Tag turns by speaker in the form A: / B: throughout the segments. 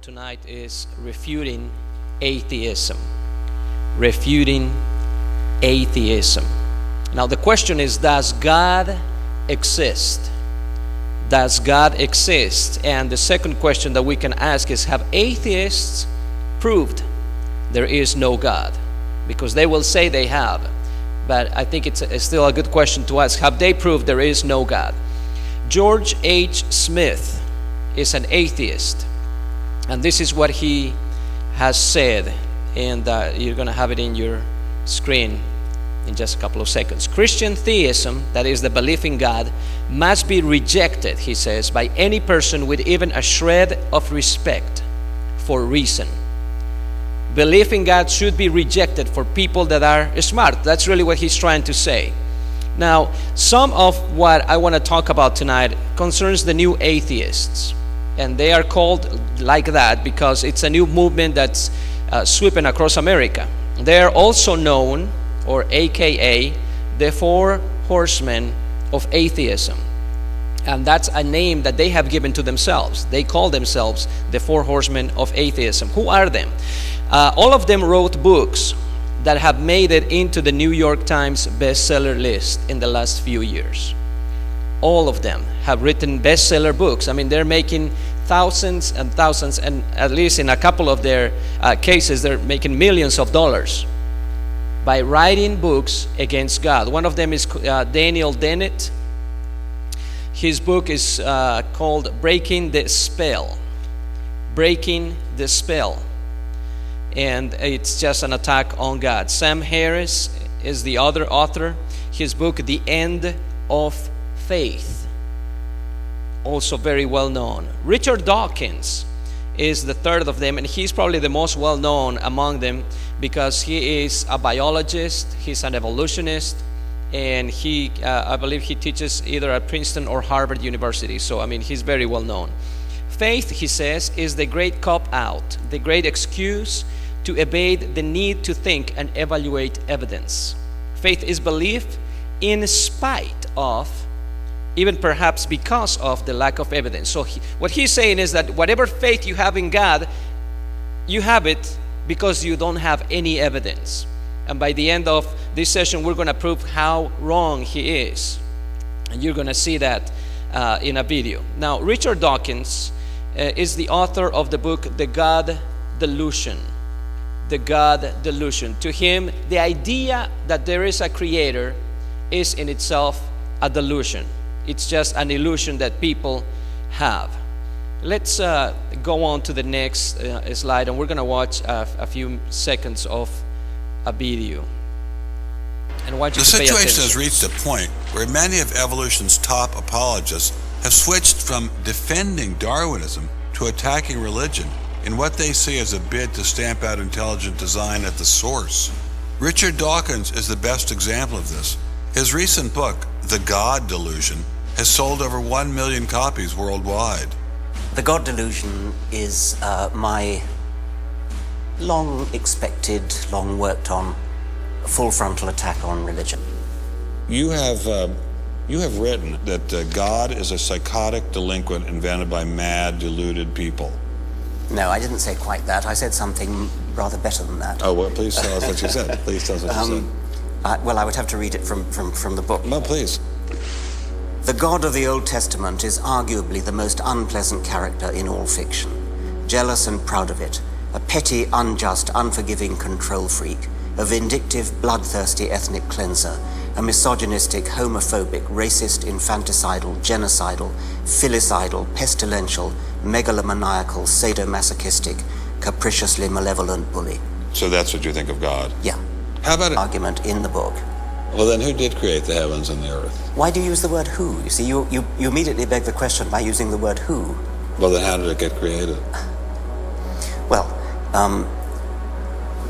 A: tonight is Refuting Atheism. Refuting Atheism. Now the question is, does God exist? Does God exist? And the second question that we can ask is, have atheists proved there is no God? Because they will say they have, but I think it's still a good question to ask. Have they proved there is no God? George H. Smith is an atheist, and this is what he has said, and you're going to have it in your screen in just a couple of seconds. Christian theism, that is the belief in God, must be rejected, he says, by any person with even a shred of respect for reason. Belief in God should be rejected for people that are smart. That's really what he's trying to say. Now, some of what I want to talk about tonight concerns the new atheists. And they are called like that because it's a new movement that's sweeping across America. They are also known, or AKA, the Four Horsemen of Atheism. And that's a name that they have given to themselves. They call themselves the Four Horsemen of Atheism. Who are them? All of them wrote books that have made it into the New York Times bestseller list in the last few years. All of them have written bestseller books. I mean, they're making thousands and thousands, and at least in a couple of their cases, they're making millions of dollars by writing books against God. One of them is Daniel Dennett. His book is called Breaking the Spell. Breaking the Spell. And it's just an attack on God. Sam Harris is the other author. His book, The End of Faith, also very well known. Richard Dawkins is the third of them, and he's probably the most well known among them because he is a biologist, he's an evolutionist, and he, I believe he teaches either at Princeton or Harvard University. So, I mean, he's very well known. Faith, he says, is the great cop-out, the great excuse to evade the need to think and evaluate evidence. Faith is belief in spite of, even perhaps because of, the lack of evidence. So what he's saying is that whatever faith you have in God, you have it because you don't have any evidence. And by the end of this session, we're going to prove how wrong he is. And you're going to see that in a video. Now, Richard Dawkins is the author of the book, The God Delusion. The God Delusion. To him, the idea that there is a creator is in itself a delusion. It's just an illusion that people have. Let's go on to the next slide, and we're going to watch a few seconds of a video. And I want you to pay attention.
B: The situation has reached a point where many of evolution's top apologists have switched from defending Darwinism to attacking religion in what they see as a bid to stamp out intelligent design at the source. Richard Dawkins is the best example of this. His recent book, The God Delusion, has sold over 1 million copies worldwide.
C: The God Delusion is my long-expected, long-worked-on, full-frontal attack on religion.
B: You have written that God is a psychotic delinquent invented by mad, deluded people.
C: No, I didn't say quite that. I said something rather better than that.
B: Oh, well, please tell us what you said. Please tell us what you said.
C: Well, I would have to read it from the book.
B: No, please.
C: The God of the Old Testament is arguably the most unpleasant character in all fiction. Jealous and proud of it, a petty, unjust, unforgiving control freak, a vindictive, bloodthirsty ethnic cleanser, a misogynistic, homophobic, racist, infanticidal, genocidal, filicidal, pestilential, megalomaniacal, sadomasochistic, capriciously malevolent bully.
B: So that's what you think of God?
C: Yeah.
B: How about it?
C: Argument in the book.
B: Well, then who did create the heavens and the earth?
C: Why do you use the word who? You see, you immediately beg the question by using the word who.
B: Well, then how did it get created?
C: Well,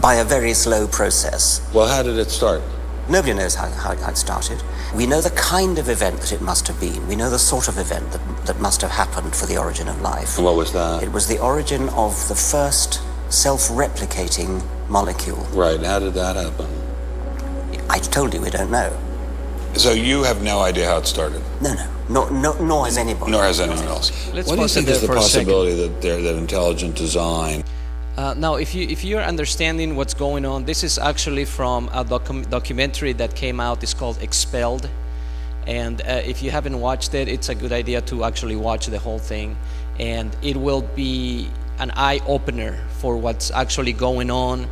C: by a very slow process.
B: Well, how did it start?
C: Nobody knows how it started. We know the kind of event that it must have been. We know the sort of event that must have happened for the origin of life.
B: And what was that?
C: It was the origin of the first self-replicating molecule.
B: Right, how did that happen?
C: I told you we don't know.
B: So you have no idea how it started?
C: No. Nor has anybody.
B: Nor has anyone else.
A: Let's
B: What do you
A: pause it
B: think is
A: there
B: the
A: for a second.
B: possibility that intelligent design?
A: Now, if you're understanding what's going on, this is actually from a documentary that came out. It's called Expelled, and if you haven't watched it, it's a good idea to actually watch the whole thing, and it will be an eye-opener for what's actually going on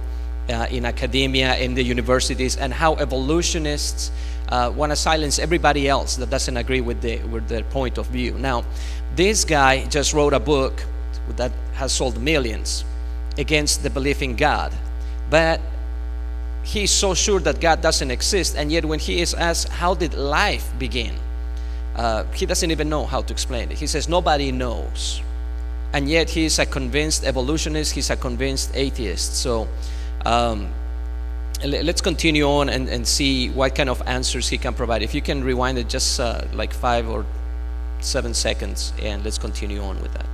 A: in academia, in the universities, and how evolutionists want to silence everybody else that doesn't agree with their point of view. Now, this guy just wrote a book that has sold millions against the belief in God, but he's so sure that God doesn't exist, and yet when he is asked how did life begin, he doesn't even know how to explain it. He says nobody knows, and yet he's a convinced evolutionist, he's a convinced atheist. So let's continue on and see what kind of answers he can provide. If you can rewind it just like 5 or 7 seconds, and let's continue on with that.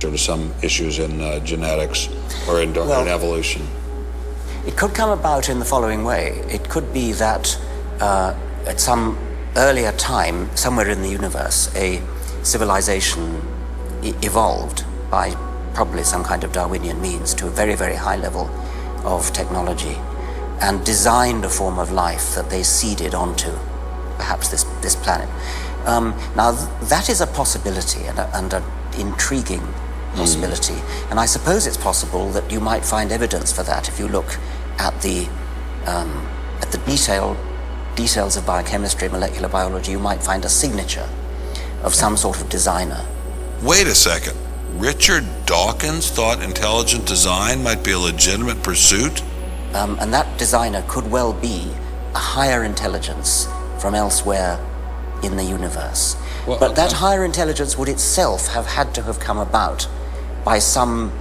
B: To some issues in genetics or in evolution?
C: It could come about in the following way. It could be that at some earlier time, somewhere in the universe, a civilization evolved by probably some kind of Darwinian means to a very, very high level of technology and designed a form of life that they seeded onto perhaps this planet. Now, that is a possibility and an intriguing possibility, and I suppose it's possible that you might find evidence for that if you look at the details of biochemistry, molecular biology. You might find a signature of some sort of designer.
B: Wait a second. Richard Dawkins thought intelligent design might be a legitimate pursuit?
C: And that designer could well be a higher intelligence from elsewhere in the universe.
B: Well,
C: but that higher intelligence would itself have had to have come about by some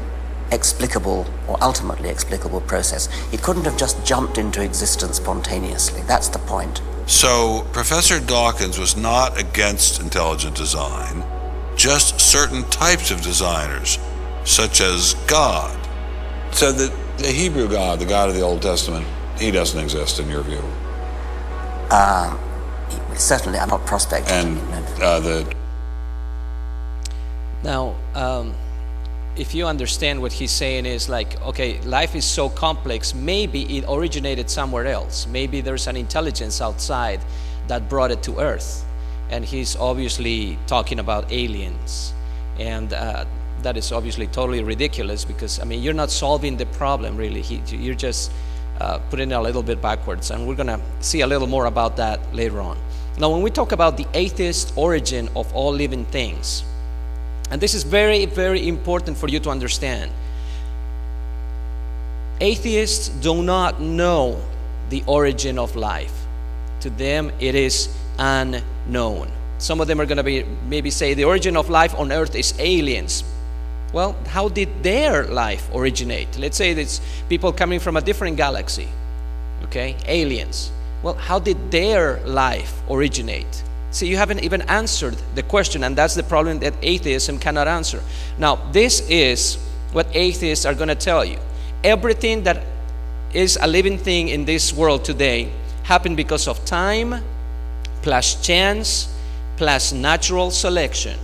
C: explicable or ultimately explicable process. It couldn't have just jumped into existence spontaneously. That's the point.
B: So Professor Dawkins was not against intelligent design, just certain types of designers, such as God. So the Hebrew God, the God of the Old Testament, he doesn't exist in your view?
C: Certainly, I'm not prospecting.
B: And
A: Now, if you understand what he's saying is like, okay, life is so complex, maybe it originated somewhere else. Maybe there's an intelligence outside that brought it to Earth. And he's obviously talking about aliens. And that is obviously totally ridiculous because, I mean, you're not solving the problem, really. You're just putting it a little bit backwards. And we're going to see a little more about that later on. Now, when we talk about the atheist origin of all living things, and this is very, very important for you to understand. Atheists do not know the origin of life. To them, it is unknown. Some of them are going to maybe say the origin of life on Earth is aliens. Well, how did their life originate? Let's say it's people coming from a different galaxy. Okay, aliens. Well, how did their life originate? See, you haven't even answered the question, and that's the problem that atheism cannot answer. Now, this is what atheists are going to tell you. Everything that is a living thing in this world today happened because of time, plus chance, plus natural selection.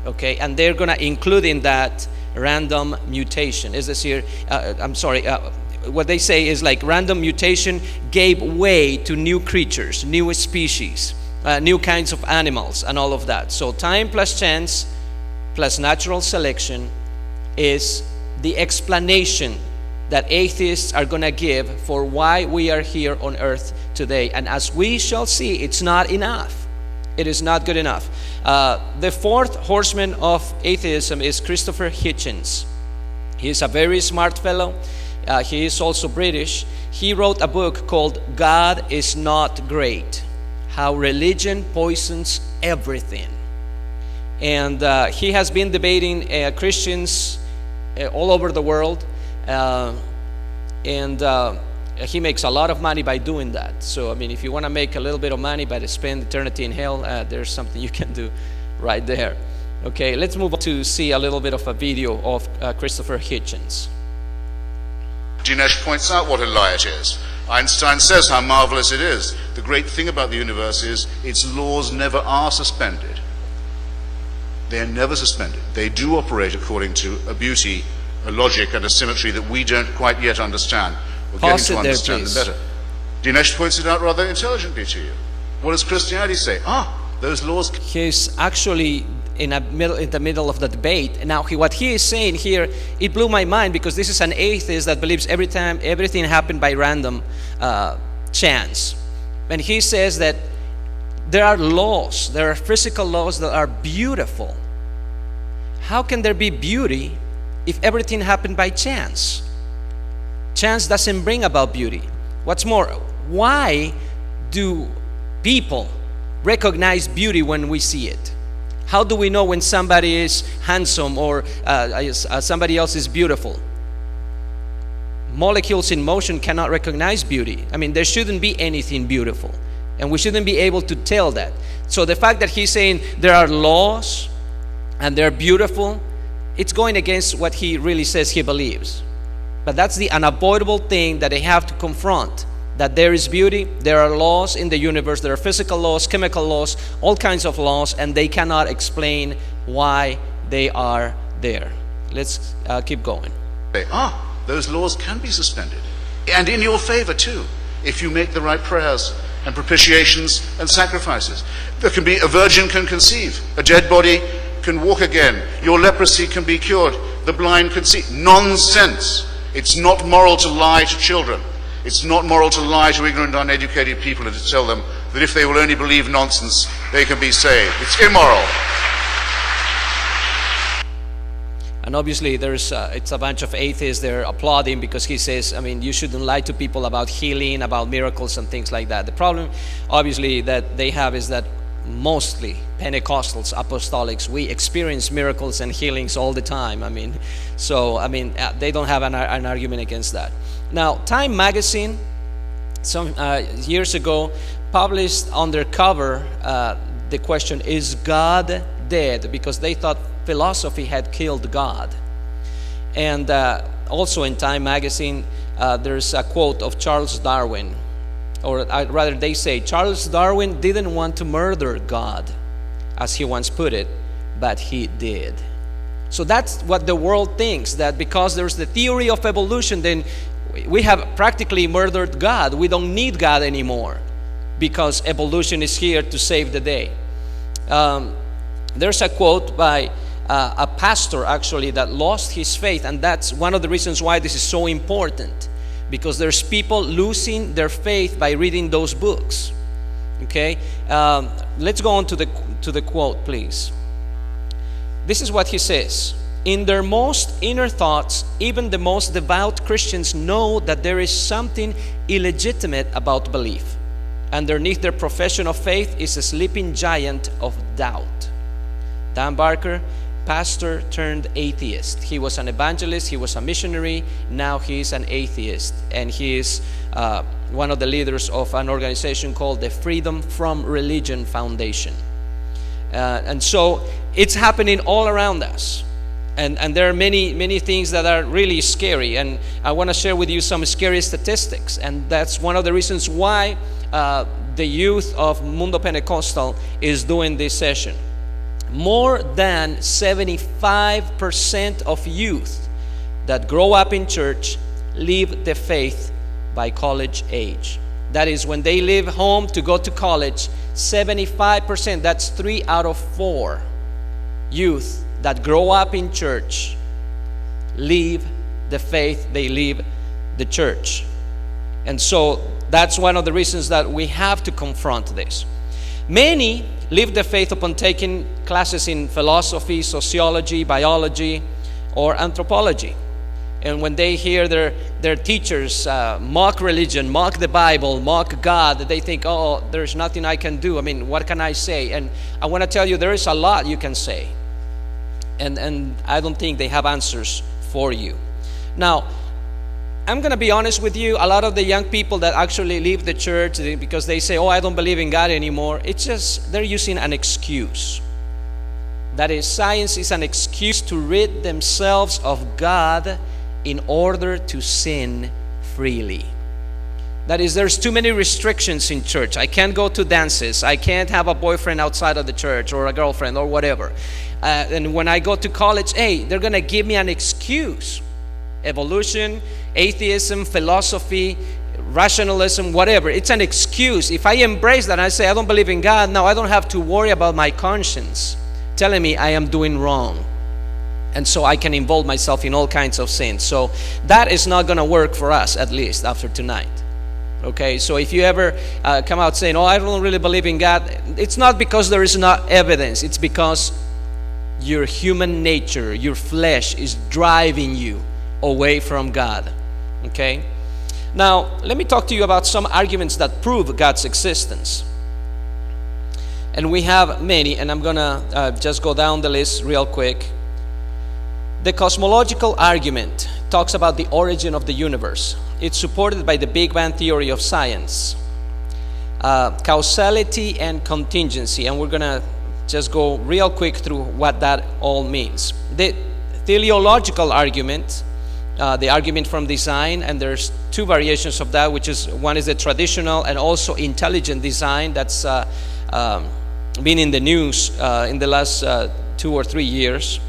A: Okay, and they're going to include in that random mutation. Is this here? What they say is like random mutation gave way to new creatures, new species. New kinds of animals and all of that. So time plus chance plus natural selection is the explanation that atheists are going to give for why we are here on earth today. And as we shall see, it's not enough. It is not good enough. The fourth horseman of atheism is Christopher Hitchens. He is a very smart fellow. He is also British. He wrote a book called God is Not Great: How Religion Poisons Everything. And he has been debating Christians all over the world. He makes a lot of money by doing that. So, I mean, if you want to make a little bit of money by to spend eternity in hell, there's something you can do right there. Okay, let's move on to see a little bit of a video of Christopher Hitchens.
D: Dinesh points out what a lie it is. Einstein says how marvelous it is. The great thing about the universe is its laws never are suspended. They are never suspended. They do operate according to a beauty, a logic, and a symmetry that we don't quite yet understand. We're getting to understand them better. Dinesh points it out rather intelligently to you. What does Christianity say? Those laws.
A: He's actually in the middle of the debate. Now, what he is saying here, it blew my mind, because this is an atheist that believes everything happened by random chance. And he says that there are laws, there are physical laws that are beautiful. How can there be beauty if everything happened by chance? Chance doesn't bring about beauty. What's more, why do people recognize beauty when we see it? How do we know when somebody is handsome or somebody else is beautiful? Molecules in motion cannot recognize beauty. I mean, there shouldn't be anything beautiful, and we shouldn't be able to tell that. So the fact that he's saying there are laws and they're beautiful, it's going against what he really says he believes. But that's the unavoidable thing that they have to confront, that there is beauty, there are laws in the universe, there are physical laws, chemical laws, all kinds of laws, and they cannot explain why they are there. Let's keep going.
D: Those laws can be suspended, and in your favor too, if you make the right prayers and propitiations and sacrifices. There can be, a virgin can conceive, a dead body can walk again, your leprosy can be cured, the blind can see. Nonsense. It's not moral to lie to children. It's not moral to lie to ignorant, uneducated people and to tell them that if they will only believe nonsense, they can be saved. It's immoral.
A: And obviously it's a bunch of atheists, they're applauding because he says, I mean, you shouldn't lie to people about healing, about miracles and things like that. The problem, obviously, that they have is that mostly Pentecostals, apostolics, we experience miracles and healings all the time. They don't have an argument against that. Now, Time magazine, some years ago, published on their cover the question, is God dead? Because they thought philosophy had killed God. And also in Time magazine, there's a quote of Charles Darwin, or rather they say, Charles Darwin didn't want to murder God, as he once put it, but he did. So that's what the world thinks, that because there's the theory of evolution, then we have practically murdered God. We don't need God anymore because evolution is here to save the day. There's a quote by a pastor actually that lost his faith, and that's one of the reasons why this is so important, because there's people losing their faith by reading those books. Okay, let's go on to the quote, please. This is what he says: in their most inner thoughts, even the most devout Christians know that there is something illegitimate about belief. Underneath their profession of faith is a sleeping giant of doubt. Dan Barker, pastor turned atheist. He was an evangelist, he was a missionary, now he's an atheist. And he is one of the leaders of an organization called the Freedom from Religion Foundation. And so it's happening all around us. And there are many things that are really scary. And I want to share with you some scary statistics. And that's one of the reasons why the youth of Mundo Pentecostal is doing this session. More than 75% of youth that grow up in church leave the faith by college age. That is, when they leave home to go to college, 75%, that's 3 out of 4 youth that grow up in church leave the faith, they leave the church. And so that's one of the reasons that we have to confront this. Many leave the faith upon taking classes in philosophy, sociology, biology, or anthropology. And when they hear their teachers mock religion, mock the Bible, mock God, they think, oh, there's nothing I can do. I mean, what can I say? And I want to tell you, there is a lot you can say. And I don't think they have answers for you. Now, I'm going to be honest with you, a lot of the young people that actually leave the church because they say, oh, I don't believe in God anymore, it's just they're using an excuse. That is, science is an excuse to rid themselves of God in order to sin freely. That is, there's too many restrictions in church. I can't go to dances. I can't have a boyfriend outside of the church, or a girlfriend, or whatever. And when I go to college, hey, they're going to give me an excuse. Evolution, atheism, philosophy, rationalism, whatever. It's an excuse. If I embrace that and I say, I don't believe in God, now I don't have to worry about my conscience telling me I am doing wrong. And so I can involve myself in all kinds of sins. So that is not going to work for us, at least after tonight. Okay, so if you ever come out saying, oh, I don't really believe in God, it's not because there is not evidence. It's because your human nature, your flesh is driving you away from God. Okay? Now, let me talk to you about some arguments that prove God's existence. And we have many, and I'm going to just go down the list real quick. The cosmological argument talks about the origin of the universe. It's supported by the Big Bang theory of science. Causality and contingency, and we're going to just go real quick through what that all means. The teleological argument, the argument from design, and there's two variations of that, which is one is the traditional and also intelligent design that's been in the news in the last 2 or 3 years.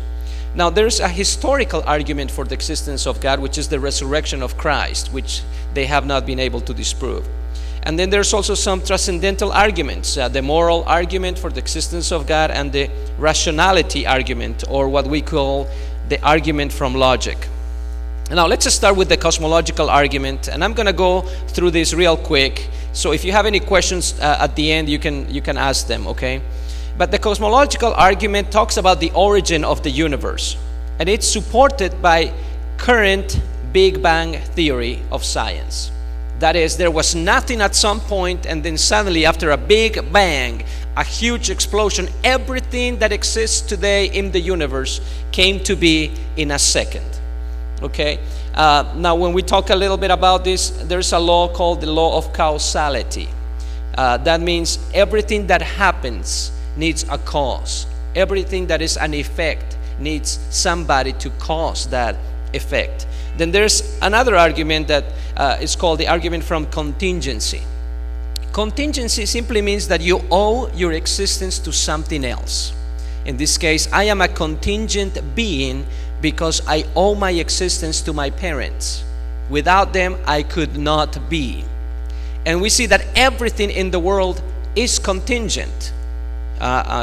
A: Now, there's a historical argument for the existence of God, which is the resurrection of Christ, which they have not been able to disprove. And then there's also some transcendental arguments, the moral argument for the existence of God, and the rationality argument, or what we call the argument from logic. Now, let's just start with the cosmological argument, and I'm going to go through this real quick. So if you have any questions at the end, you can ask them, okay? But the cosmological argument talks about the origin of the universe, and it's supported by current Big Bang theory of science. That is, there was nothing at some point, and then suddenly after a big bang, a huge explosion, everything that exists today in the universe came to be in a second. Okay? Now when we talk a little bit about this, there's a law called the law of causality. That means everything that happens needs a cause. Everything that is an effect needs somebody to cause that effect. Then there's another argument that is called the argument from contingency. Contingency simply means that you owe your existence to something else. In this case, I am a contingent being because I owe my existence to my parents. Without them, I could not be. And we see that everything in the world is contingent.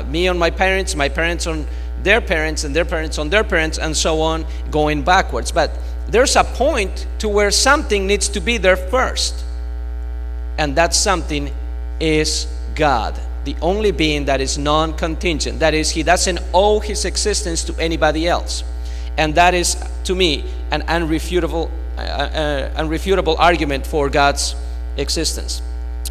A: Me on my parents on their parents, and their parents on their parents, and so on, going backwards. But there's a point to where something needs to be there first. And that something is God, the only being that is non-contingent. That is, he doesn't owe his existence to anybody else. And that is, to me, an unrefutable argument for God's existence.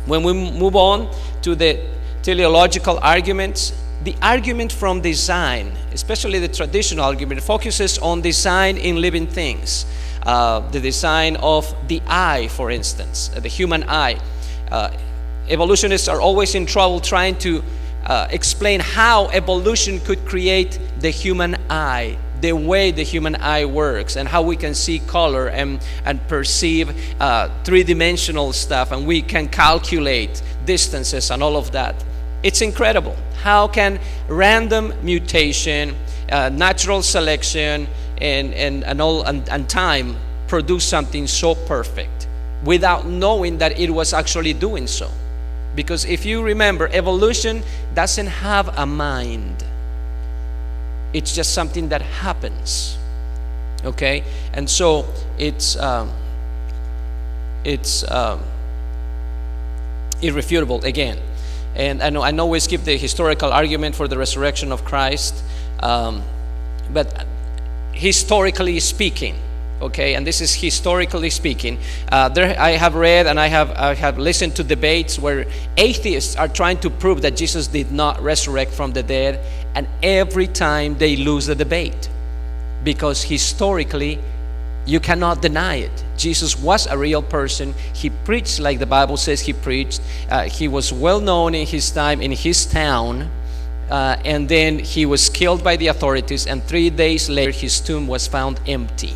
A: When we move on to the teleological arguments, the argument from design, especially the traditional argument, focuses on design in living things. The design of the eye, for instance, the human eye. Evolutionists are always in trouble trying to explain how evolution could create the human eye, the way the human eye works, and how we can see color and perceive three-dimensional stuff, and we can calculate distances and all of that. It's incredible. How can random mutation, natural selection, and time produce something so perfect without knowing that it was actually doing so? Because if you remember, evolution doesn't have a mind. It's just something that happens. Okay? And so it's irrefutable again. And I know we skipped the historical argument for the resurrection of Christ, but historically speaking, okay, and this is historically speaking, I have read and I have listened to debates where atheists are trying to prove that Jesus did not resurrect from the dead, and every time they lose the debate, because historically you cannot deny it. Jesus was a real person. He preached like the Bible says he preached. He was well known in his time, in his town, and then he was killed by the authorities, and 3 days later his tomb was found empty.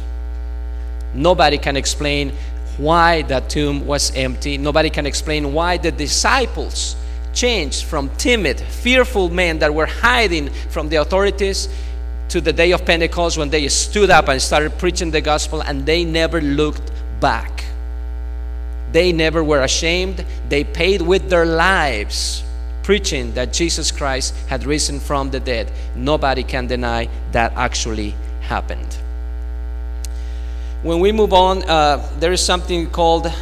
A: Nobody can explain why that tomb was empty. Nobody can explain why the disciples changed from timid, fearful men that were hiding from the authorities to the day of Pentecost when they stood up and started preaching the gospel, and they never looked back. They never were ashamed. They paid with their lives preaching that Jesus Christ had risen from the dead. Nobody can deny that actually happened. When we move on, there is something called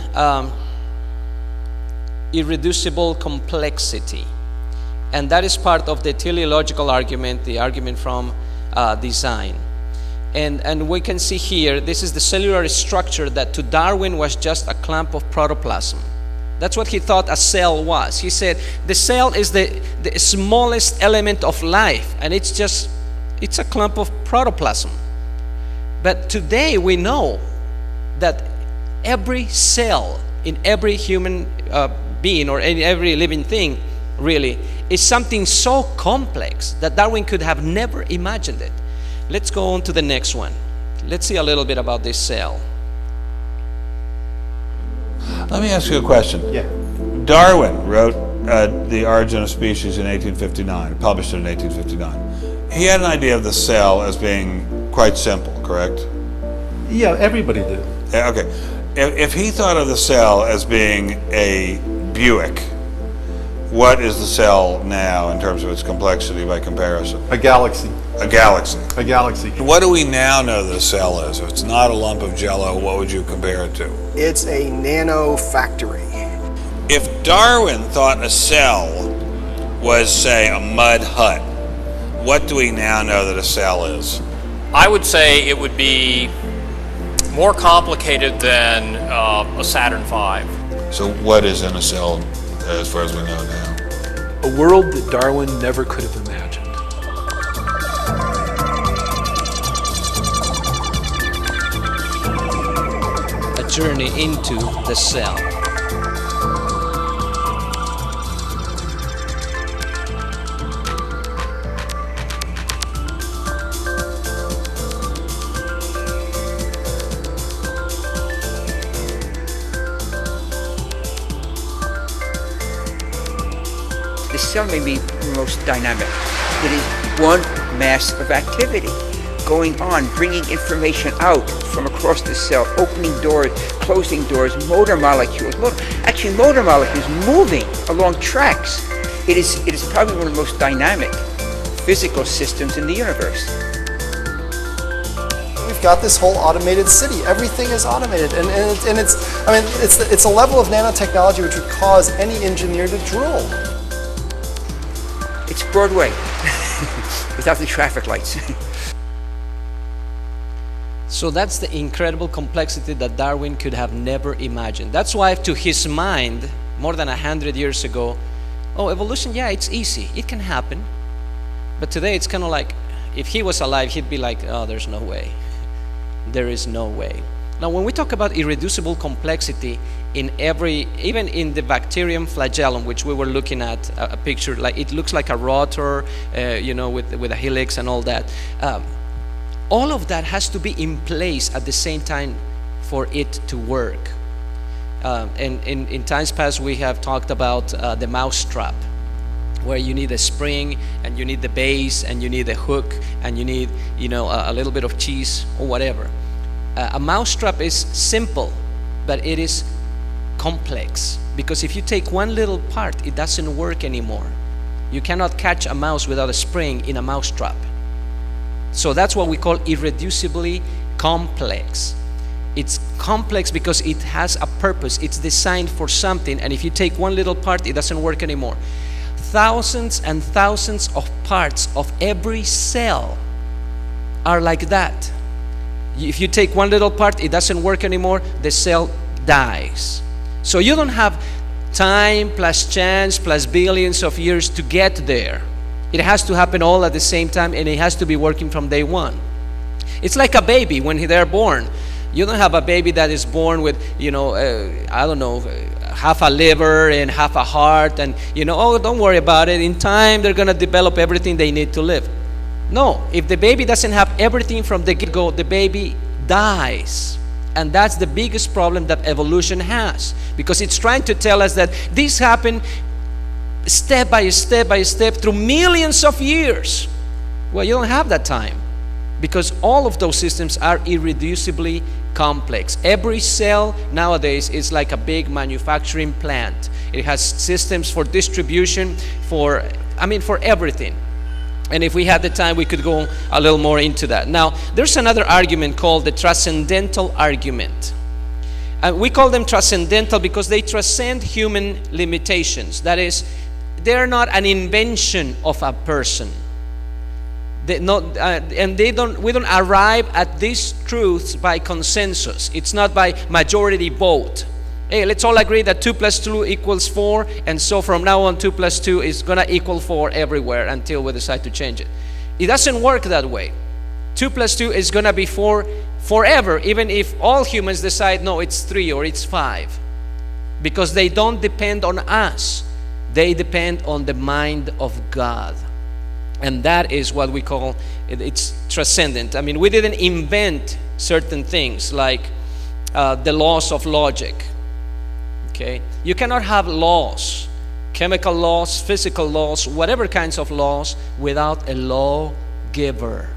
A: irreducible complexity. And that is part of the teleological argument, the argument from design. And we can see here, this is the cellular structure that to Darwin was just a clump of protoplasm. That's what he thought a cell was. He said the cell is the smallest element of life, and it's a clump of protoplasm. But today we know that every cell in every human being or in every living thing really is something so complex that Darwin could have never imagined it. Let's go on to the next one. Let's see a little bit about this cell.
B: Let me ask you a question.
E: Yeah.
B: Darwin wrote The Origin of Species in 1859, published it in 1859. He had an idea of the cell as being quite simple, correct?
E: Yeah, everybody did.
B: Okay. If he thought of the cell as being a Buick, what is the cell now in terms of its complexity by comparison?
E: A galaxy.
B: A galaxy.
E: A galaxy.
B: What do we now know that a cell is? If it's not a lump of jello, what would you compare it to?
F: It's a nano factory.
B: If Darwin thought a cell was, say, a mud hut, what do we now know that a cell is?
G: I would say it would be more complicated than a Saturn V.
B: So what is in a cell as far as we know now?
H: A world that Darwin never could have imagined.
A: A journey into the cell.
I: The cell may be the most dynamic. It is one mass of activity going on, bringing information out from across the cell, opening doors, closing doors, motor molecules moving along tracks. It is probably one of the most dynamic physical systems in the universe.
F: We've got this whole automated city. Everything is automated, and it's a level of nanotechnology which would cause any engineer to drool.
I: It's Broadway without the traffic lights.
A: So that's the incredible complexity that Darwin could have never imagined. That's why to his mind, more than 100 years ago, evolution, yeah, it's easy. It can happen. But today it's kind of like, if he was alive, he'd be like, there's no way. There is no way. Now, when we talk about irreducible complexity even in the bacterium flagellum, which we were looking at a picture, like it looks like a rotor, with a helix and all that. All of that has to be in place at the same time for it to work. And in times past, we have talked about the mousetrap, where you need a spring and you need the base and you need a hook and you need a little bit of cheese or whatever. A mousetrap is simple, but it is complex, because if you take one little part, it doesn't work anymore. You cannot catch a mouse without a spring in a mousetrap. So that's what we call irreducibly complex. It's complex because it has a purpose. It's designed for something, and if you take one little part, it doesn't work anymore. Thousands and thousands of parts of every cell are like that. If you take one little part, it doesn't work anymore, the cell dies. So you don't have time plus chance plus billions of years to get there. It has to happen all at the same time, and it has to be working from day one. It's like a baby when they're born. You don't have a baby that is born with, half a liver and half a heart, and don't worry about it. In time, they're going to develop everything they need to live. No, if the baby doesn't have everything from the get-go, the baby dies. And that's the biggest problem that evolution has, because it's trying to tell us that this happened step by step through millions of years. Well, you don't have that time, because all of those systems are irreducibly complex. Every cell nowadays is like a big manufacturing plant. It has systems for distribution, for everything. And if we had the time, we could go a little more into that. Now, there's another argument called the transcendental argument. We call them transcendental because they transcend human limitations. That is, they're not an invention of a person. We don't arrive at these truths by consensus. It's not by majority vote. Hey, let's all agree that 2 + 2 = 4, and so from now on 2 + 2 is going to equal 4 everywhere until we decide to change it. It doesn't work that way. 2 + 2 is going to be 4 forever, even if all humans decide, no, it's 3 or it's 5. Because they don't depend on us. They depend on the mind of God. And that is what we call, it's transcendent. I mean, we didn't invent certain things like the laws of logic. Okay? You cannot have laws, chemical laws, physical laws, whatever kinds of laws, without a lawgiver.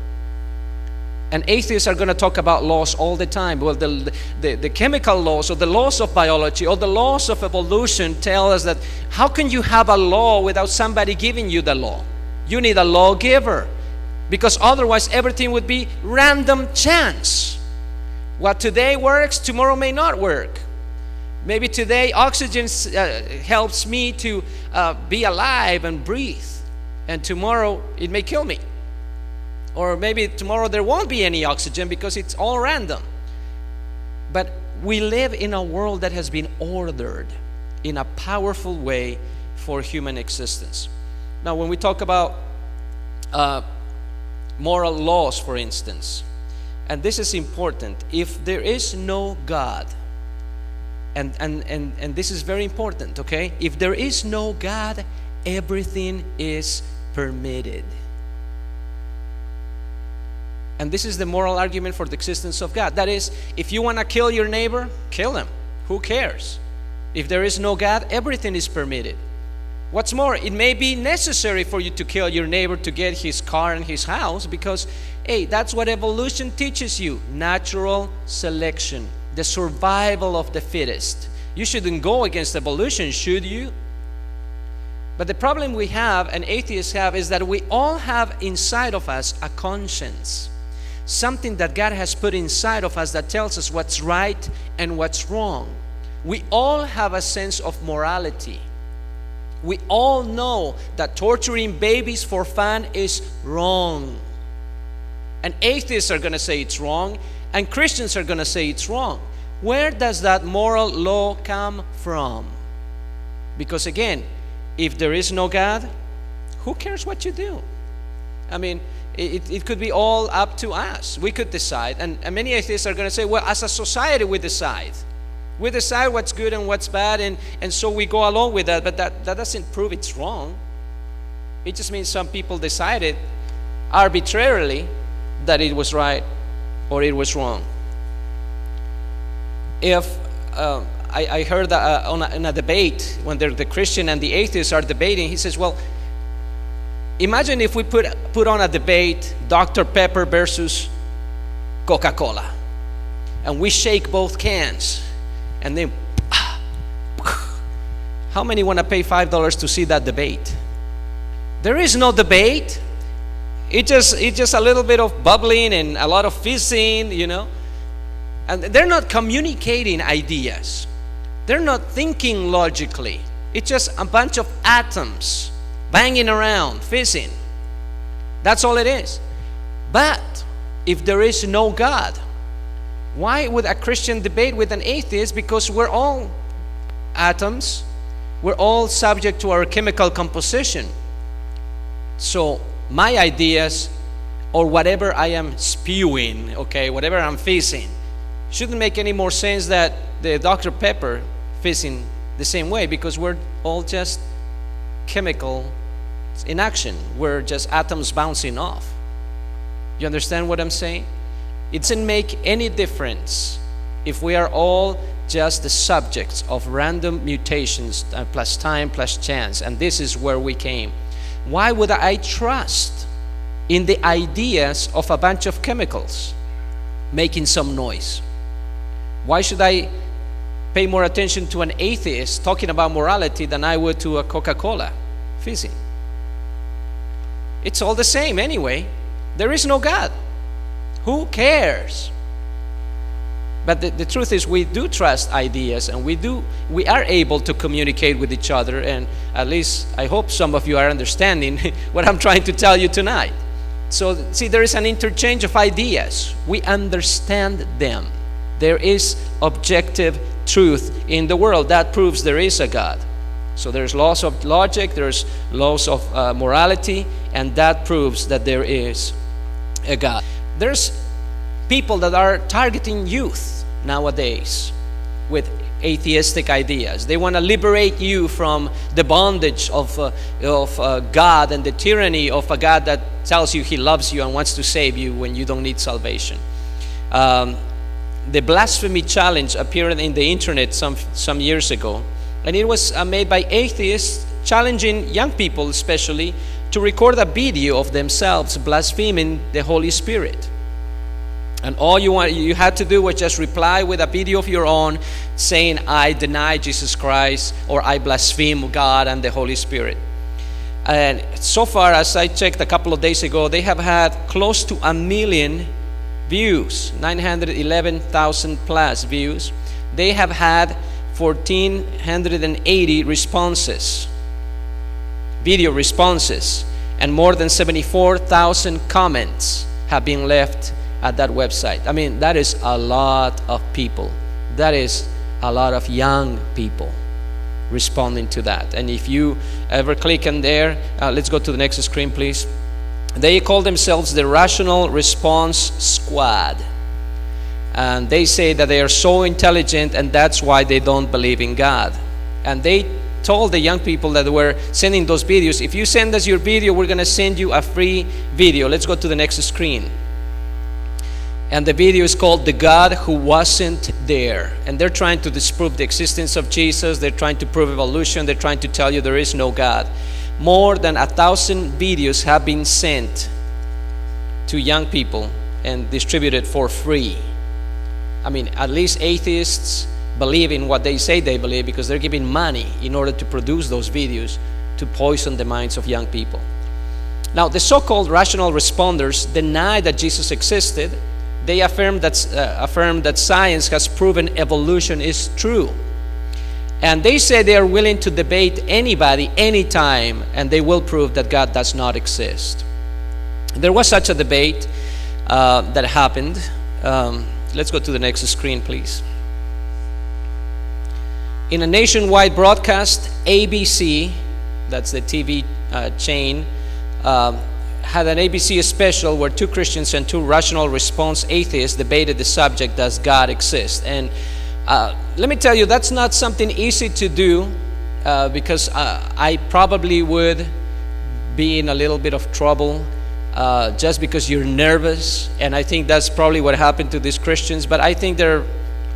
A: And atheists are going to talk about laws all the time. Well, the chemical laws or the laws of biology or the laws of evolution tell us that how can you have a law without somebody giving you the law? You need a lawgiver, because otherwise everything would be random chance. What today works, tomorrow may not work. Maybe today oxygen helps me to be alive and breathe, and tomorrow it may kill me. Or maybe tomorrow there won't be any oxygen because it's all random. But we live in a world that has been ordered in a powerful way for human existence. Now, when we talk about moral laws, for instance, and this is important, if there is no God, and this is very important, okay? If there is no God, everything is permitted. And this is the moral argument for the existence of God. That is, if you want to kill your neighbor, kill him. Who cares? If there is no God, everything is permitted. What's more, it may be necessary for you to kill your neighbor to get his car and his house, because, hey, that's what evolution teaches you. Natural selection, the survival of the fittest. You shouldn't go against evolution, should you? But the problem we have, and atheists have, is that we all have inside of us a conscience. Something that God has put inside of us that tells us what's right and what's wrong. We all have a sense of morality. We all know that torturing babies for fun is wrong. And atheists are going to say it's wrong, and Christians are going to say it's wrong. Where does that moral law come from? Because again, if there is no God, who cares what you do? I mean, it could be all up to us. We could decide. And many atheists are going to say, well, as a society, we decide. We decide what's good and what's bad, and so we go along with that. But that doesn't prove it's wrong. It just means some people decided arbitrarily that it was right or it was wrong. If I heard that in a debate when the Christian and the atheists are debating, he says, well, imagine if we put on a debate Dr. Pepper versus Coca-Cola, and we shake both cans, and then how many want to pay $5 to see that debate? There is no debate. It's just a little bit of bubbling and a lot of fizzing, you know. And they're not communicating ideas. They're not thinking logically. It's just a bunch of atoms banging around, fizzing. That's all it is. But if there is no God, why would a Christian debate with an atheist? Because we're all atoms. We're all subject to our chemical composition. So my ideas, or whatever I am spewing, okay, whatever I'm fizzing, shouldn't make any more sense that the Dr. Pepper fizzing the same way, because we're all just chemical in action. We're just atoms bouncing off. You understand what I'm saying? It doesn't make any difference if we are all just the subjects of random mutations plus time plus chance, and this is where we came, why would I trust in the ideas of a bunch of chemicals making some noise? Why should I pay more attention to an atheist talking about morality than I would to a Coca-Cola fizzing? It's all the same anyway. There is no God. Who cares? But the truth is, we do trust ideas, and we are able to communicate with each other, and at least I hope some of you are understanding what I'm trying to tell you tonight. So see, there is an interchange of ideas. We understand them. There is objective truth in the world that proves there is a God. So there's laws of logic, there's laws of morality, and that proves that there is a God. There's people that are targeting youth nowadays with atheistic ideas. They want to liberate you from the bondage of God and the tyranny of a God that tells you he loves you and wants to save you when you don't need salvation. The blasphemy challenge appeared in the internet some years ago, and it was made by atheists challenging young people especially to record a video of themselves blaspheming the Holy Spirit. And all you had to do was just reply with a video of your own saying, I deny Jesus Christ, or I blaspheme God and the Holy Spirit. And so far, as I checked a couple of days ago, they have had close to 1 million views, 911,000 plus views. They have had 1,480 responses, video responses, and more than 74,000 comments have been left at that website. I mean, that is a lot of people. That is a lot of young people responding to that. And if you ever click on there, let's go to the next screen, please. They call themselves the Rational Response Squad. And they say that they are so intelligent, and that's why they don't believe in God. And they told the young people that were sending those videos, if you send us your video, we're going to send you a free video. Let's go to the next screen. And the video is called The God Who Wasn't There. And they're trying to disprove the existence of Jesus. They're trying to prove evolution. They're trying to tell you there is no God. More than 1,000 videos have been sent to young people and distributed for free. I mean, at least atheists believe in what they say they believe, because they're giving money in order to produce those videos to poison the minds of young people. Now, the so-called rational responders deny that Jesus existed. They affirm that science has proven evolution is true. And they say they are willing to debate anybody, anytime, and they will prove that God does not exist. There was such a debate that happened. Let's go to the next screen, please. In a nationwide broadcast, ABC, that's the TV chain, had an ABC special where 2 Christians and 2 rational response atheists debated the subject, does God exist? And let me tell you, that's not something easy to do, because I probably would be in a little bit of trouble just because you're nervous. And I think that's probably what happened to these Christians. But I think there are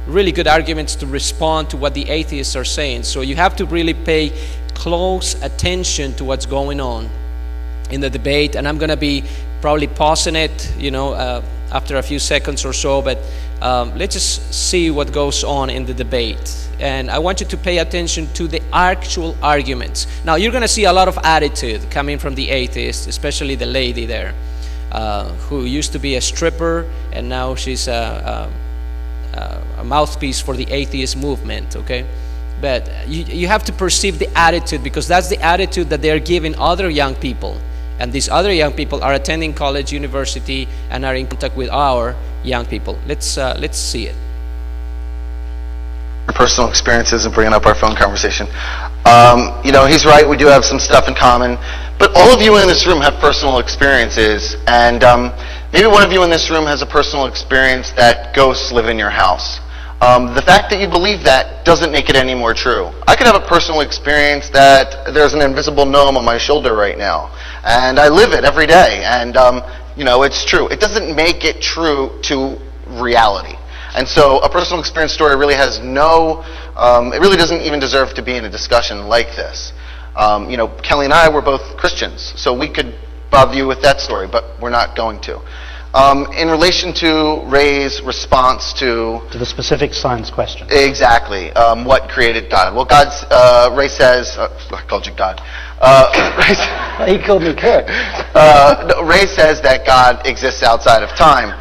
A: really good arguments to respond to what the atheists are saying. So you have to really pay close attention to what's going on in the debate. And I'm going to be probably pausing it, after a few seconds or so, but let's just see what goes on in the debate. And I want you to pay attention to the actual arguments. Now, you're going to see a lot of attitude coming from the atheists, especially the lady there, who used to be a stripper, and now she's a mouthpiece for the atheist movement, okay? But you have to perceive the attitude, because that's the attitude that they're giving other young people. And these other young people are attending college, university, and are in contact with our young people. Let's see it.
J: Personal experiences and bringing up our phone conversation. He's right. We do have some stuff in common, but all of you in this room have personal experiences, and maybe one of you in this room has a personal experience that ghosts live in your house. The fact that you believe that doesn't make it any more true. I could have a personal experience that there's an invisible gnome on my shoulder right now, and I live it every day, and it's true. It doesn't make it true to reality. And so a personal experience story really has no, it really doesn't even deserve to be in a discussion like this. Kelly and I were both Christians, so we could bother you with that story, but we're not going to. In relation to Ray's response to
K: the specific science question.
J: Exactly. What created God? Well, Ray says, I called you God.
K: He called me Kurt.
J: Ray says that God exists outside of time.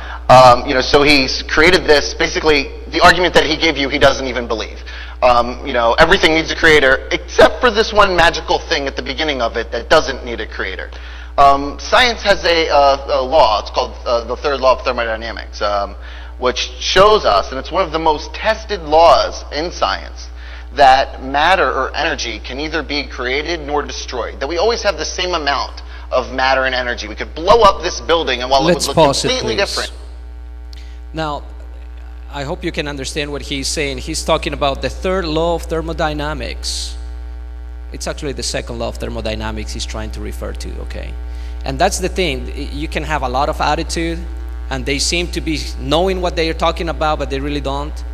J: So he's created this, basically, the argument that he gave you, he doesn't even believe. Everything needs a creator, except for this one magical thing at the beginning of it that doesn't need a creator. Science has a law, it's called the third law of thermodynamics, which shows us, and it's one of the most tested laws in science, that matter or energy can neither be created nor destroyed, that we always have the same amount of matter and energy. We could blow up this building, and while it would look completely different.
A: Now, I hope you can understand what he's saying. He's talking about the third law of thermodynamics. It's actually the second law of thermodynamics he's trying to refer to, okay? And that's the thing. You can have a lot of attitude, and they seem to be knowing what they are talking about, but they really don't,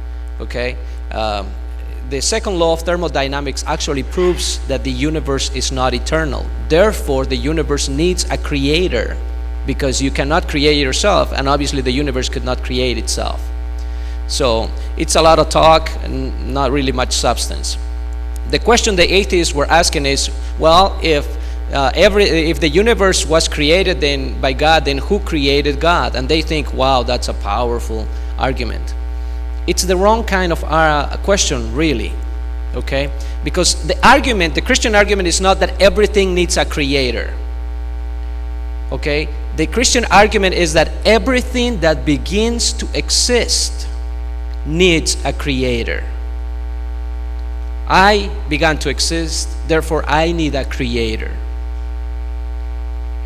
A: okay? The second law of thermodynamics actually proves that the universe is not eternal. Therefore, the universe needs a creator, because you cannot create yourself, and obviously the universe could not create itself. So it's a lot of talk and not really much substance. The question the atheists were asking is, well, if the universe was created then by God, then who created God? And they think, wow, that's a powerful argument. It's the wrong kind of question, really, okay? Because the Christian argument is not that everything needs a creator, okay? The Christian argument is that everything that begins to exist needs a creator. I began to exist, therefore I need a creator.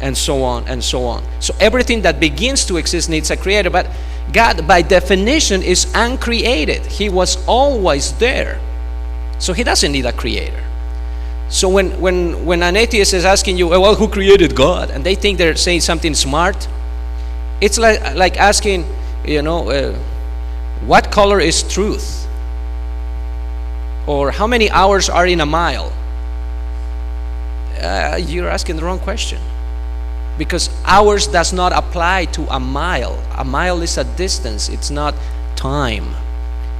A: And so on and so on. So everything that begins to exist needs a creator, but God by definition is uncreated. He was always there. So he doesn't need a creator. So when an atheist is asking you, well, who created God? And they think they're saying something smart, it's like asking, what color is truth? Or how many hours are in a mile? You're asking the wrong question. Because hours does not apply to a mile. A mile is a distance, it's not time.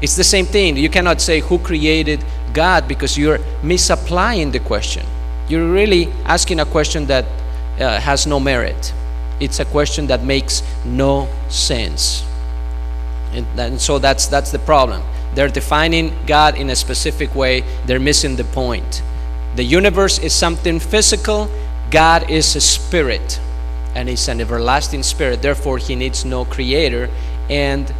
A: It's the same thing. You cannot say who created God, because you're misapplying the question. You're really asking a question that has no merit. It's a question that makes no sense. And so that's the problem. They're defining God in a specific way. They're missing the point. The universe is something physical. God is a spirit, and he's an everlasting spirit. Therefore, he needs no creator, and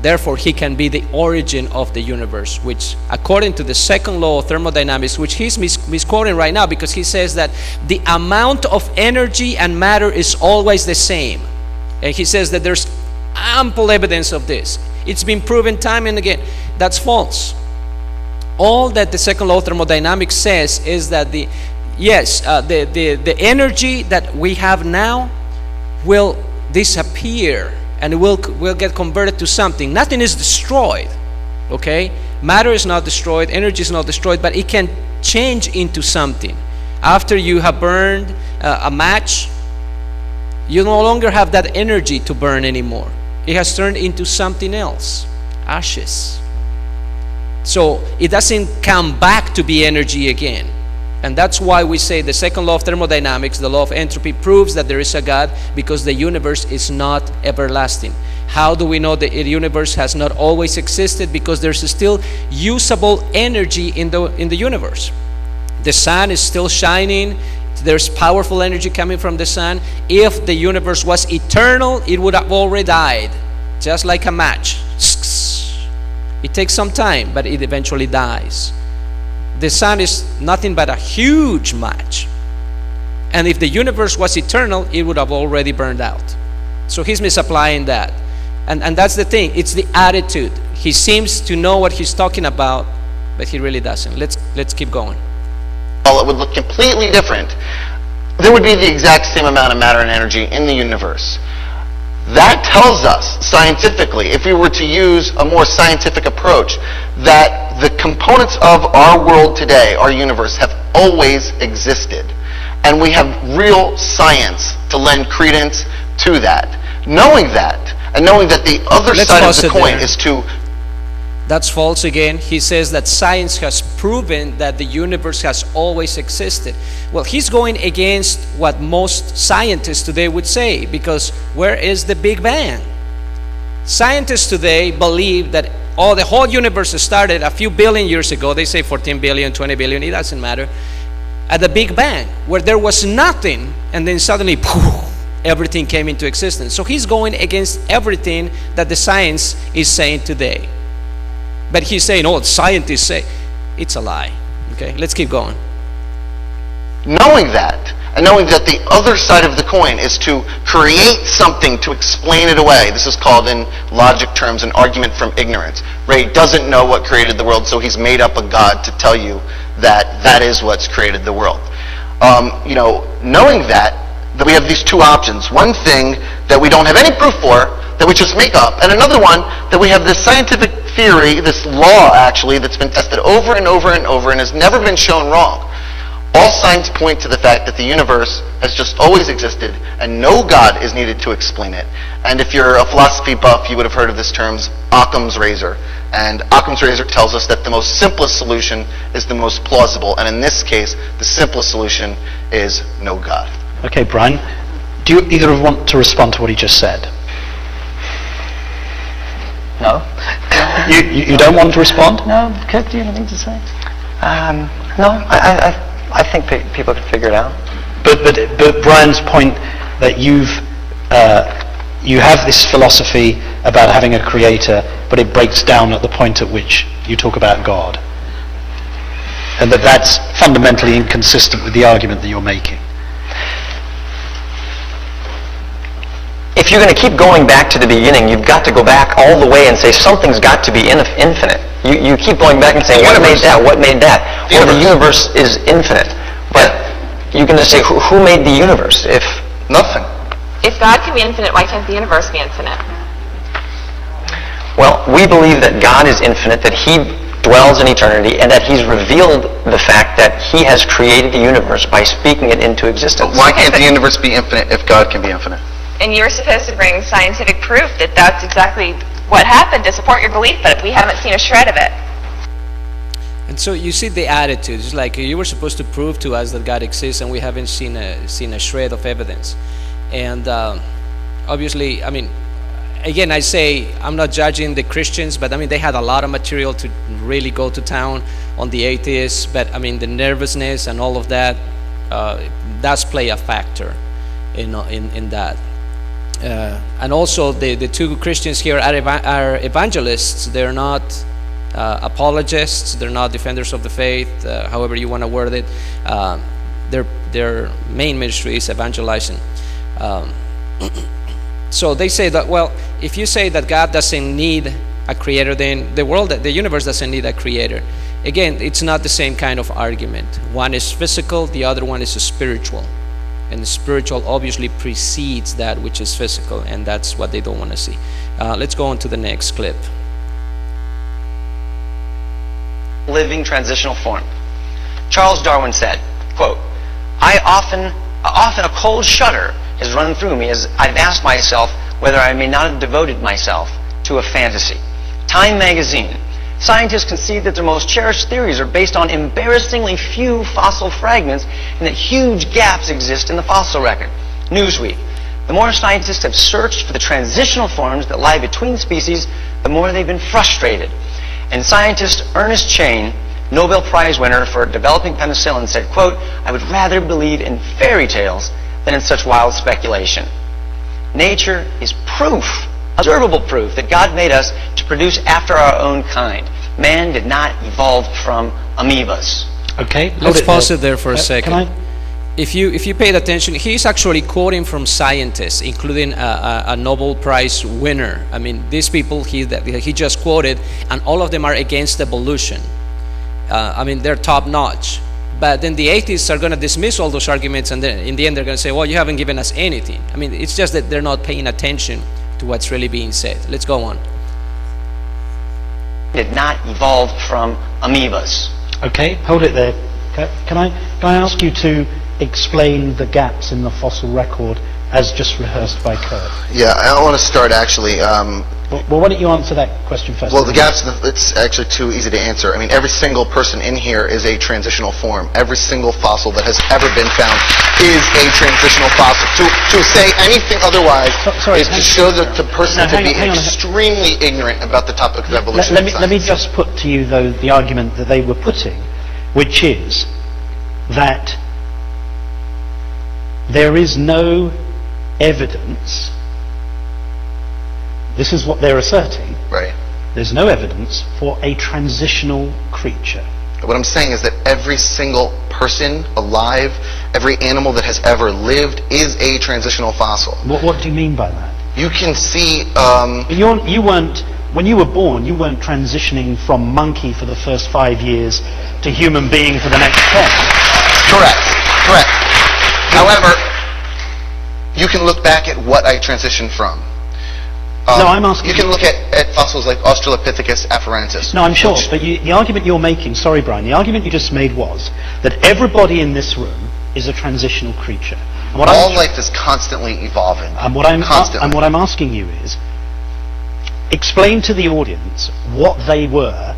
A: therefore he can be the origin of the universe, which according to the second law of thermodynamics, which he's misquoting right now, because he says that the amount of energy and matter is always the same. And he says that there's ample evidence of this. It's been proven time and again. That's false. All that the second law of thermodynamics says is that the energy that we have now will disappear, and it will get converted to something. Nothing is destroyed, okay? Matter is not destroyed, energy is not destroyed, but it can change into something. After you have burned a match, you no longer have that energy to burn anymore. It has turned into something else, ashes. So it doesn't come back to be energy again. And that's why we say the second law of thermodynamics, the law of entropy, proves that there is a God, because the universe is not everlasting. How do we know the universe has not always existed? Because there's still usable energy in the universe. The sun is still shining. There's powerful energy coming from the sun. If the universe was eternal, it would have already died, just like a match. It takes some time, but it eventually dies. The sun is nothing but a huge match. And if the universe was eternal, it would have already burned out. So he's misapplying that. And that's the thing. It's the attitude. He seems to know what he's talking about, but he really doesn't. Let's keep going.
J: Well, it would look completely different. There would be the exact same amount of matter and energy in the universe. That tells us scientifically, if we were to use a more scientific approach, that the components of our world today, our universe, have always existed. And we have real science to lend credence to that. Knowing that, and knowing that the other side of the coin is to...
A: That's false again. He says that science has proven that the universe has always existed. Well, he's going against what most scientists today would say, because where is the Big Bang? Scientists today believe that the whole universe started a few billion years ago. They say 14 billion, 20 billion, it doesn't matter. At the Big Bang, where there was nothing, and then suddenly, poof, everything came into existence. So he's going against everything that the science is saying today. But he's saying, scientists say, it's a lie. Okay, let's keep going.
J: Knowing that, and knowing that the other side of the coin is to create something to explain it away. This is called, in logic terms, an argument from ignorance. Ray doesn't know what created the world, so he's made up a God to tell you that that is what's created the world. Knowing that we have these two options. One thing that we don't have any proof for, that we just make up, and another one that we have this scientific theory, this law actually, that's been tested over and over and over and has never been shown wrong. All signs point to the fact that the universe has just always existed and no God is needed to explain it. And if you're a philosophy buff, you would have heard of this term, Occam's razor. And Occam's razor tells us that the most simplest solution is the most plausible. And in this case, the simplest solution is no God.
K: Okay, Brian, do you either want to respond to what he just said?
L: No.
K: You don't want to respond?
L: No. Do you have anything to say? No. I think people can figure it out.
K: But Brian's point that you have this philosophy about having a creator, but it breaks down at the point at which you talk about God, and that's fundamentally inconsistent with the argument that you're making.
L: If you're going to keep going back to the beginning, you've got to go back all the way and say something's got to be infinite. You keep going back and saying, what made that? What made that? Or the universe is infinite. But you're going to say, who made the universe? If
J: nothing.
M: If God can be infinite, why can't the universe be infinite?
L: Well, we believe that God is infinite, that He dwells in eternity, and that He's revealed the fact that He has created the universe by speaking it into existence.
J: But why can't the universe be infinite if God can be infinite?
M: And you're supposed to bring scientific proof that that's exactly what happened to support your belief, but we haven't seen a shred of it.
A: And so you see the attitude. It's like you were supposed to prove to us that God exists, and we haven't seen a shred of evidence. And obviously, I mean, again, I say I'm not judging the Christians, but I mean they had a lot of material to really go to town on the atheists. But I mean the nervousness and all of that does play a factor in that. And also the two Christians here are evangelists. They're not apologists. They're not defenders of the faith, however you want to word it. Their main ministry is evangelizing. So they say that, well, if you say that God doesn't need a creator, then the universe doesn't need a creator. Again, it's not the same kind of argument. One is physical, the other one is spiritual. And the spiritual obviously precedes that which is physical, and that's what they don't want to see. Let's go on to the next clip.
L: Living transitional form. Charles Darwin said, quote, often a cold shudder has run through me as I've asked myself whether I may not have devoted myself to a fantasy. Time magazine. Scientists concede that their most cherished theories are based on embarrassingly few fossil fragments and that huge gaps exist in the fossil record. Newsweek. The more scientists have searched for the transitional forms that lie between species, the more they've been frustrated. And scientist Ernest Chain, Nobel Prize winner for developing penicillin, said, quote, I would rather believe in fairy tales than in such wild speculation. Nature is proof, observable proof, that God made us to produce after our own kind. Man did not evolve from amoebas.
K: Okay,
A: let's pause it there for a second.
K: Can I?
A: If you paid attention, he's actually quoting from scientists, including a Nobel Prize winner. I mean, these people he just quoted, and all of them are against evolution. I mean, they're top notch. But then the atheists are going to dismiss all those arguments, and then in the end they're going to say, well, you haven't given us anything. I mean, it's just that they're not paying attention to what's really being said. Let's go on.
L: Did not evolve from amoebas.
K: Okay, hold it there. Can I ask you to explain the gaps in the fossil record as just rehearsed by Kurt?
J: Yeah, I want to start actually.
K: Well, why don't you answer that question first?
J: Well, the gaps, it's actually too easy to answer. I mean, every single person in here is a transitional form. Every single fossil that has ever been found is a transitional fossil. To say anything otherwise is to show the person to be extremely ignorant about the topic of evolution.
K: Let me just put to you, though, the argument that they were putting, which is that there is no evidence. This is what they're asserting.
J: Right.
K: There's no evidence for a transitional creature.
J: What I'm saying is that every single person alive, every animal that has ever lived is a transitional fossil.
K: What do you mean by that?
J: You can see...
K: You weren't, when you were born, you weren't transitioning from monkey for the first 5 years to human being for the next 10.
J: Correct. However, you can look back at what I transitioned from.
K: No, I'm asking...
J: You can look at fossils like Australopithecus afarensis.
K: No, I'm sure, but the argument you're making, sorry Brian, the argument you just made was that everybody in this room is a transitional creature.
J: All life is constantly evolving.
K: And what I'm asking you is, explain to the audience what they were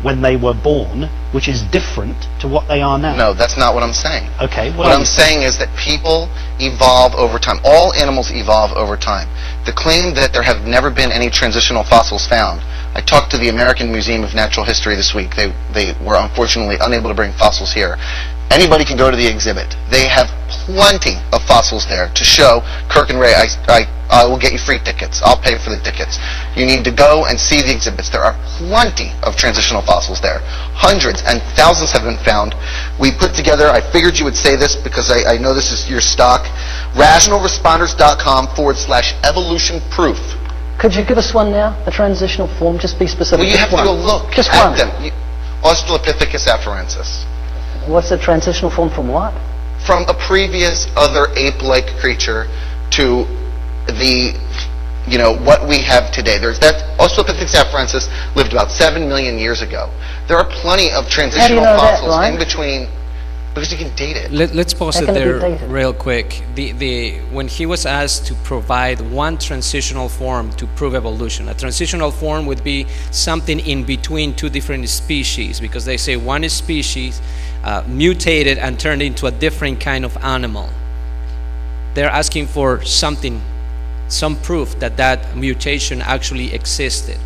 K: when they were born, which is different to what they are now.
J: No, that's not what I'm saying.
K: Okay.
J: What I'm saying is that people evolve over time. All animals evolve over time. The claim that there have never been any transitional fossils found. I talked to the American Museum of Natural History this week. They were unfortunately unable to bring fossils here. Anybody can go to the exhibit. They have plenty of fossils there to show. Kirk and Ray, I will get you free tickets. I'll pay for the tickets. You need to go and see the exhibits. There are plenty of transitional fossils there. Hundreds and thousands have been found. We put together, I figured you would say this because I know this is your stock, rationalresponders.com/evolution proof.
N: Could you give us one now? A transitional form? Just be specific.
J: Well, you have to go look
N: just
J: at
N: one.
J: them. Australopithecus afarensis.
N: What's a transitional form from what?
J: From a previous other ape-like creature to the, what we have today. There's that Australopithecus afarensis lived about 7 million years ago. There are plenty of transitional fossils in between. Because you can date it.
A: Let's pause it there real quick. When he was asked to provide one transitional form to prove evolution, a transitional form would be something in between two different species, because they say one species mutated and turned into a different kind of animal. They're asking for some proof that mutation actually existed.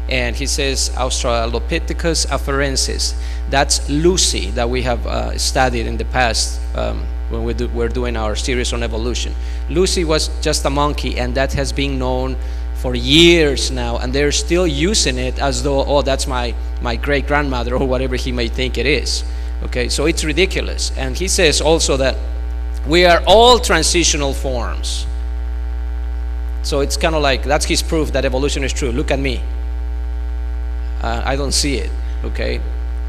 A: And he says Australopithecus afarensis. That's Lucy that we have studied in the past when we're doing our series on evolution. Lucy was just a monkey, and that has been known for years now, and they're still using it as though, that's my great-grandmother or whatever he may think it is. Okay, so it's ridiculous. And he says also that we are all transitional forms. So it's kind of like, that's his proof that evolution is true. Look at me. I don't see it, okay?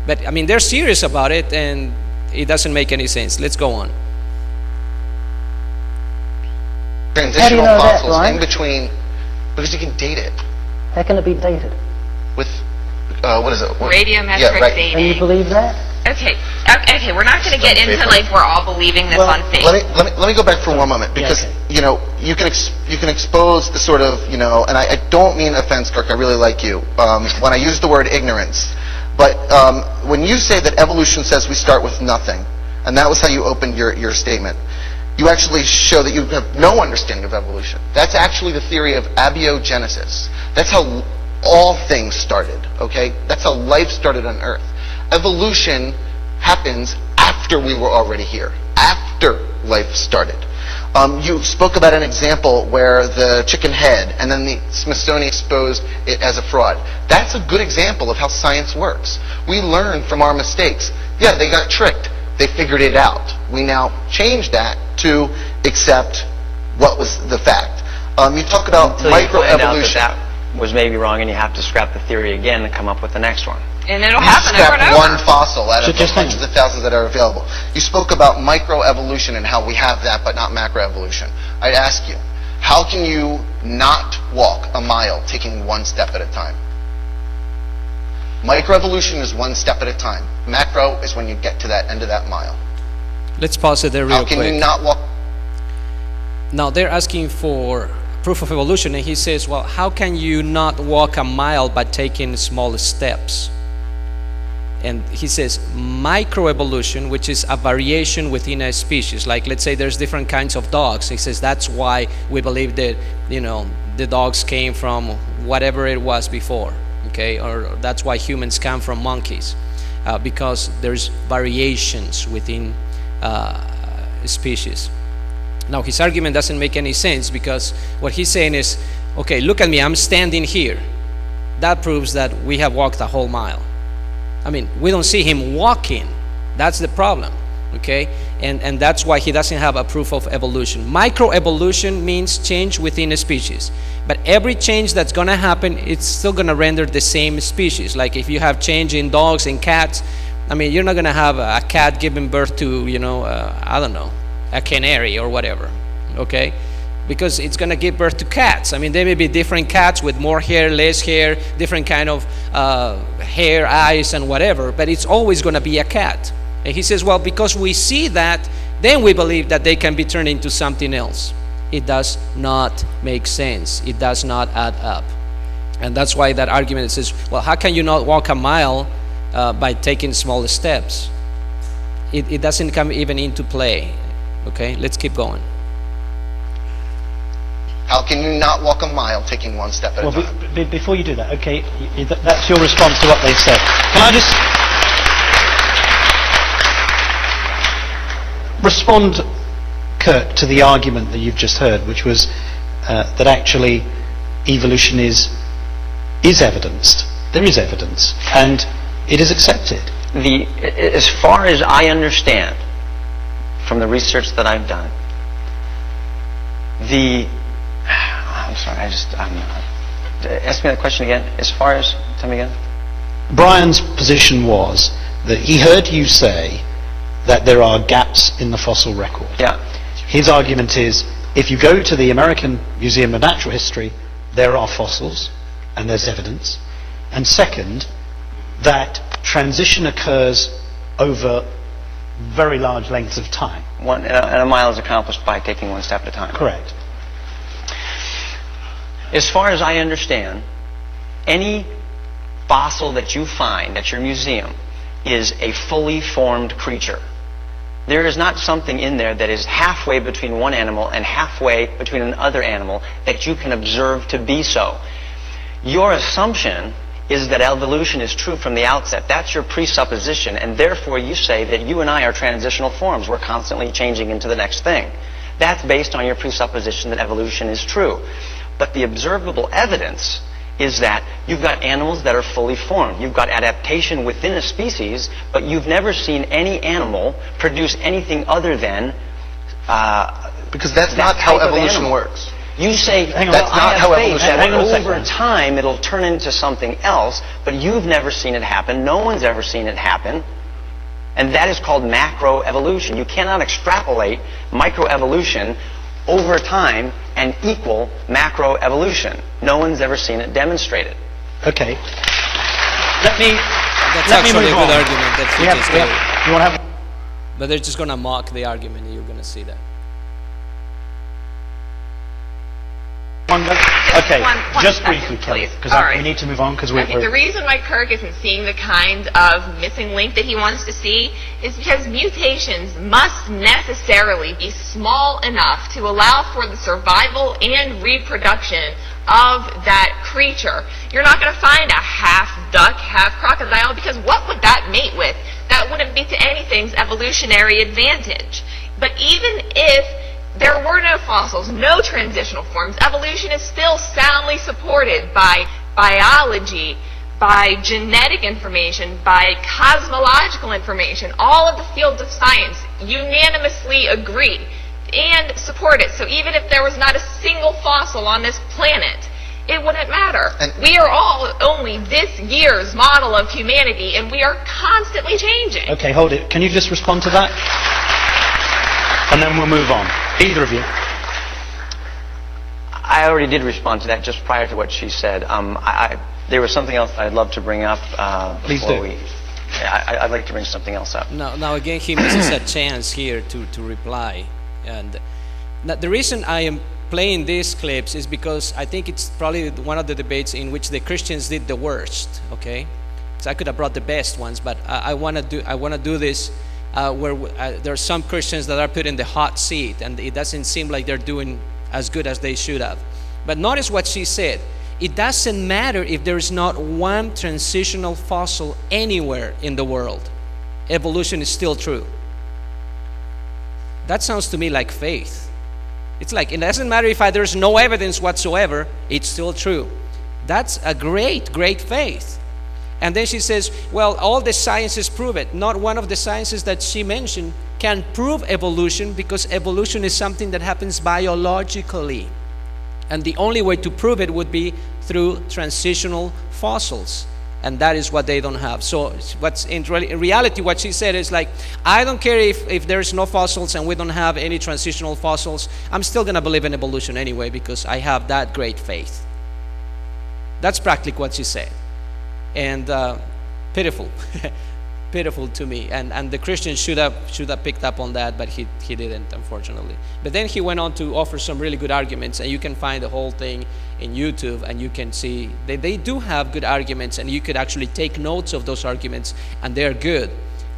A: But, I mean, they're serious about it, and it doesn't make any sense. Let's go on.
J: Transitional fossils in between, because you can date it.
N: How can it be dated?
J: With, what is it?
M: Radiometric dating.
N: And you believe that?
M: Okay, we're not going to get into we're all believing this on faith.
J: Let me go back for one moment, because you can expose the sort of and I don't mean offense, Kirk. I really like you when I use the word ignorance, but when you say that evolution says we start with nothing, and that was how you opened your statement, you actually show that you have no understanding of evolution. That's actually the theory of abiogenesis. That's how all things started. Okay, that's how life started on Earth. Evolution happens after we were already here, after life started. You spoke about an example where the chicken head, and then the Smithsonian exposed it as a fraud. That's a good example of how science works. We learn from our mistakes. Yeah, they got tricked. They figured it out. We now change that to accept what was the fact. You talk about microevolution.
L: That was maybe wrong, and you have to scrap the theory again and come up with the next one.
M: And it'll happen over and over.
J: One fossil out of the hundreds of thousands that are available. You spoke about microevolution and how we have that, but not macroevolution. I'd ask you, How can you not walk a mile taking one step at a time? Microevolution is one step at a time. Macro is when you get to that end of that mile.
A: Let's pause it there real quick.
J: How can you not walk?
A: Now they're asking for proof of evolution, and he says, well, how can you not walk a mile by taking small steps? And he says microevolution, which is a variation within a species. Like, let's say there's different kinds of dogs. He says that's why we believe that, you know, the dogs came from whatever it was before, okay? Or that's why humans come from monkeys, because there's variations within species. Now his argument doesn't make any sense, because what he's saying is, okay, look at me, I'm standing here. That proves that we have walked a whole mile. I mean, we don't see him walking. That's the problem, okay? And that's why he doesn't have a proof of evolution. Microevolution means change within a species. But every change that's going to happen, it's still going to render the same species. Like if you have change in dogs and cats, I mean, you're not going to have a cat giving birth to, you know, I don't know, a canary or whatever, okay? Because it's going to give birth to cats. I mean, there may be different cats with more hair, less hair, different kind of hair, eyes, and whatever, but it's always going to be a cat. And he says, well, because we see that, then we believe that they can be turned into something else. It does not make sense. It does not add up. And that's why that argument says, well, how can you not walk a mile by taking small steps? It doesn't come even into play. Okay, let's keep going.
J: How can you not walk a mile taking one step at a time?
K: Before you do that, okay, that's your response to what they said. Can I just respond, Kurt, to the argument that you've just heard, which was that actually evolution is evidenced. There is evidence, and it is accepted.
L: As far as I understand from the research that I've done, I'm sorry, ask me that question again. As far as, tell me again.
K: Brian's position was that he heard you say that there are gaps in the fossil record.
L: Yeah.
K: His argument is, if you go to the American Museum of Natural History, there are fossils, and there's evidence. And second, that transition occurs over very large lengths of time.
L: And a mile is accomplished by taking one step at a time.
K: Correct.
L: As far as I understand, any fossil that you find at your museum is a fully formed creature. There is not something in there that is halfway between one animal and halfway between another animal that you can observe to be so. Your assumption is that evolution is true from the outset. That's your presupposition, and therefore you say that you and I are transitional forms. We're constantly changing into the next thing. That's based on your presupposition that evolution is true. But the observable evidence is that you've got animals that are fully formed. You've got adaptation within a species, but you've never seen any animal produce anything other than
J: because that's not how evolution works.
L: You say,
J: that's not how evolution works.
L: Over time it'll turn into something else, but you've never seen it happen. No one's ever seen it happen. And that is called macroevolution. You cannot extrapolate microevolution over time and equal macroevolution. No one's ever seen it demonstrated.
K: Okay. Let me
A: actually
K: move
A: a
K: on.
A: good argument that he just gave.
K: You want to have?
A: But they're just going to mock the argument, and you're going to see that.
K: Okay,
M: one
K: just
M: second,
K: briefly, Kelly,
M: please.
K: because we need to move on because we're...
M: The reason why Kirk isn't seeing the kind of missing link that he wants to see is because mutations must necessarily be small enough to allow for the survival and reproduction of that creature. You're not going to find a half duck, half crocodile, because what would that mate with? That wouldn't be to anything's evolutionary advantage. But even if there were no fossils, no transitional forms, evolution is still soundly supported by biology, by genetic information, by cosmological information. All of the fields of science unanimously agree and support it. So even if there was not a single fossil on this planet, it wouldn't matter. We are all only this year's model of humanity, and we are constantly changing.
K: Okay, hold it. Can you just respond to that? And then we'll move on. Either of you.
L: I already did respond to that just prior to what she said. There was something else I'd love to bring up before we... Yeah, I'd like to bring something else up.
A: Now again, he misses a chance here to reply. And the reason I am playing these clips is because I think it's probably one of the debates in which the Christians did the worst. Okay, so I could have brought the best ones, but I want to do this where there are some Christians that are put in the hot seat, and it doesn't seem like they're doing as good as they should have. But notice what she said. It doesn't matter if there is not one transitional fossil anywhere in the world. Evolution is still true. That sounds to me like faith. It's like, it doesn't matter if there's no evidence whatsoever, it's still true. That's a great faith. And then she says, well, all the sciences prove it. Not one of the sciences that she mentioned can prove evolution, because evolution is something that happens biologically. And the only way to prove it would be through transitional fossils. And that is what they don't have. So what's in reality, what she said is like, I don't care if there's no fossils and we don't have any transitional fossils. I'm still going to believe in evolution anyway, because I have that great faith. That's practically what she said. And pitiful. Pitiful to me, and the Christians should have picked up on that, but he didn't, unfortunately. But then he went on to offer some really good arguments, and you can find the whole thing in YouTube, and you can see they do have good arguments, and you could actually take notes of those arguments, and they're good.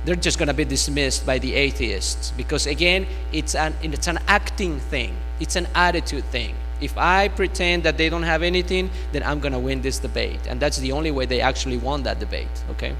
A: They're just going to be dismissed by the atheists, because again, it's an acting thing, it's an attitude thing. If I pretend that they don't have anything, then I'm going to win this debate, and that's the only way they actually won that debate. Okay.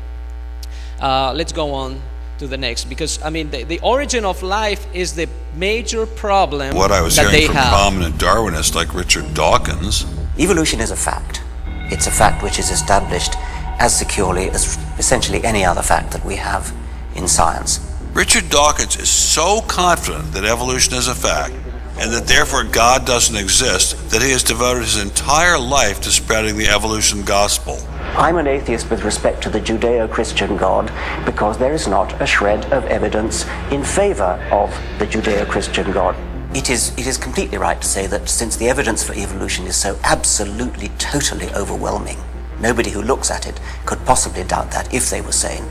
A: Let's go on to the next, because I mean the origin of life is the major problem
B: what I was
A: that
B: hearing
A: they
B: from
A: have.
B: prominent Darwinists like Richard Dawkins.
C: Evolution is a fact. It's a fact which is established as securely as essentially any other fact that we have in science.
B: Richard Dawkins is so confident that evolution is a fact, and that therefore God doesn't exist, that he has devoted his entire life to spreading the evolution gospel.
C: I'm an atheist with respect to the Judeo-Christian God, because there is not a shred of evidence in favor of the Judeo-Christian God. It is completely right to say that since the evidence for evolution is so absolutely, totally overwhelming, nobody who looks at it could possibly doubt that if they were sane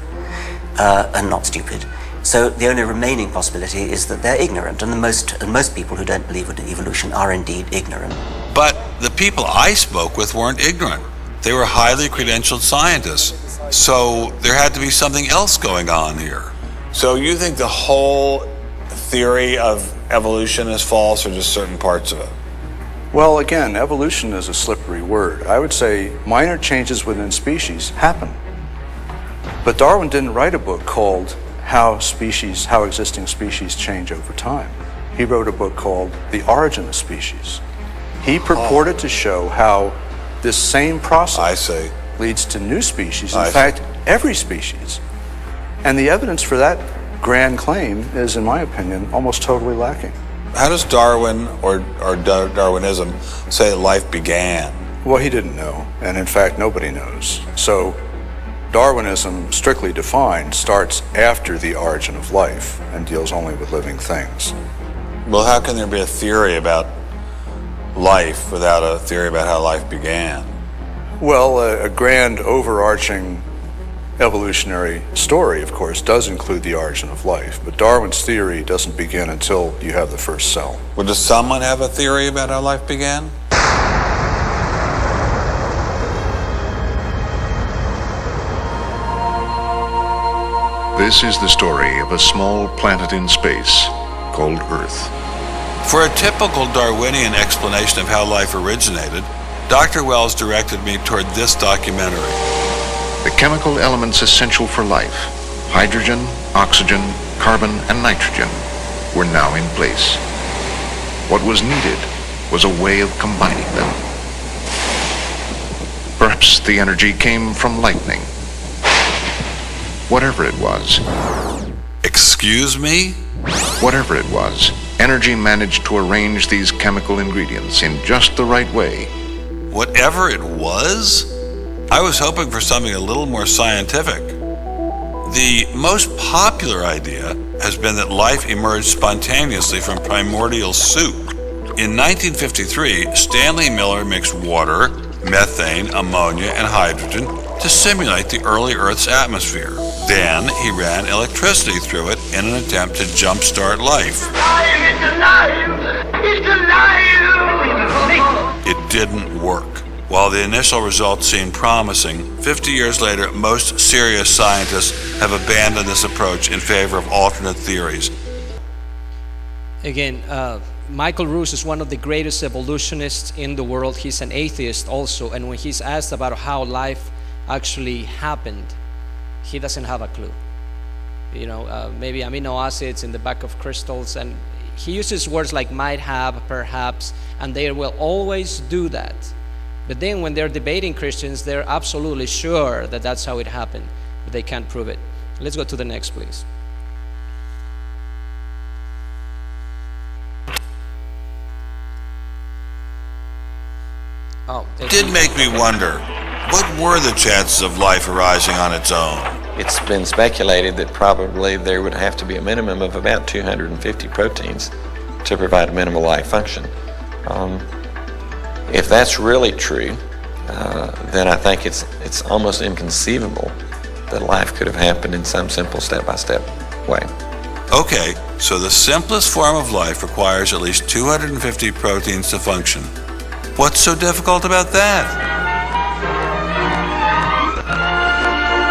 C: and not stupid. So the only remaining possibility is that they're ignorant, and most people who don't believe in evolution are indeed ignorant.
B: But the people I spoke with weren't ignorant. They were highly credentialed scientists. So there had to be something else going on here.
O: So you think the whole theory of evolution is false, or just certain parts of it?
E: Well, again, evolution is a slippery word. I would say minor changes within species happen. But Darwin didn't write a book called How Existing Species Change Over Time. He wrote a book called The Origin of Species. He purported to show how this same process leads to new species, in fact, every species. And the evidence for that grand claim is, in my opinion, almost totally lacking.
B: How does Darwin or Darwinism say life began?
E: Well, he didn't know, and in fact, nobody knows. So Darwinism, strictly defined, starts after the origin of life and deals only with living things.
B: Well, how can there be a theory about life without a theory about how life began?
E: Well, a grand overarching evolutionary story, of course, does include the origin of life, but Darwin's theory doesn't begin until you have the first cell.
B: Well, does someone have a theory about how life began?
P: This is the story of a small planet in space called Earth.
B: For a typical Darwinian explanation of how life originated, Dr. Wells directed me toward this documentary.
P: The chemical elements essential for life, hydrogen, oxygen, carbon, and nitrogen, were now in place. What was needed was a way of combining them. Perhaps the energy came from lightning. Whatever it was.
B: Excuse me?
P: Whatever it was, energy managed to arrange these chemical ingredients in just the right way.
B: Whatever it was? I was hoping for something a little more scientific. The most popular idea has been that life emerged spontaneously from primordial soup. In 1953, Stanley Miller mixed water, methane, ammonia, and hydrogen to simulate the early Earth's atmosphere. Then he ran electricity through it in an attempt to jumpstart life.
Q: It's alive! It's alive!
B: It didn't work. While the initial results seemed promising, 50 years later, most serious scientists have abandoned this approach in favor of alternate theories.
A: Again, Michael Ruse is one of the greatest evolutionists in the world. He's an atheist also, and when he's asked about how life actually happened, he doesn't have a clue. You know, maybe amino acids in the back of crystals, and he uses words like might have, perhaps, and they will always do that. But then when they're debating Christians, they're absolutely sure that that's how it happened, but they can't prove it. Let's go to the next, please.
B: It did make me wonder, what were the chances of life arising on its own?
R: It's been speculated that probably there would have to be a minimum of about 250 proteins to provide a minimal life function. If that's really true, then I think it's almost inconceivable that life could have happened in some simple step-by-step way.
B: Okay, so the simplest form of life requires at least 250 proteins to function. What's so difficult about that?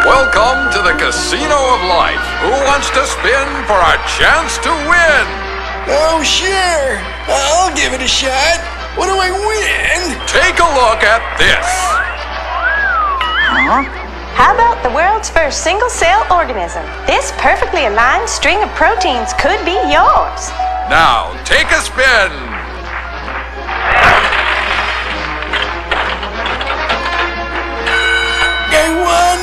S: Welcome to the Casino of Life. Who wants to spin for a chance to win?
Q: Oh, sure. I'll give it a shot. What do I win?
S: Take a look at this.
T: Huh? How about the world's first single-cell organism? This perfectly aligned string of proteins could be yours.
S: Now, take a spin.
Q: I won.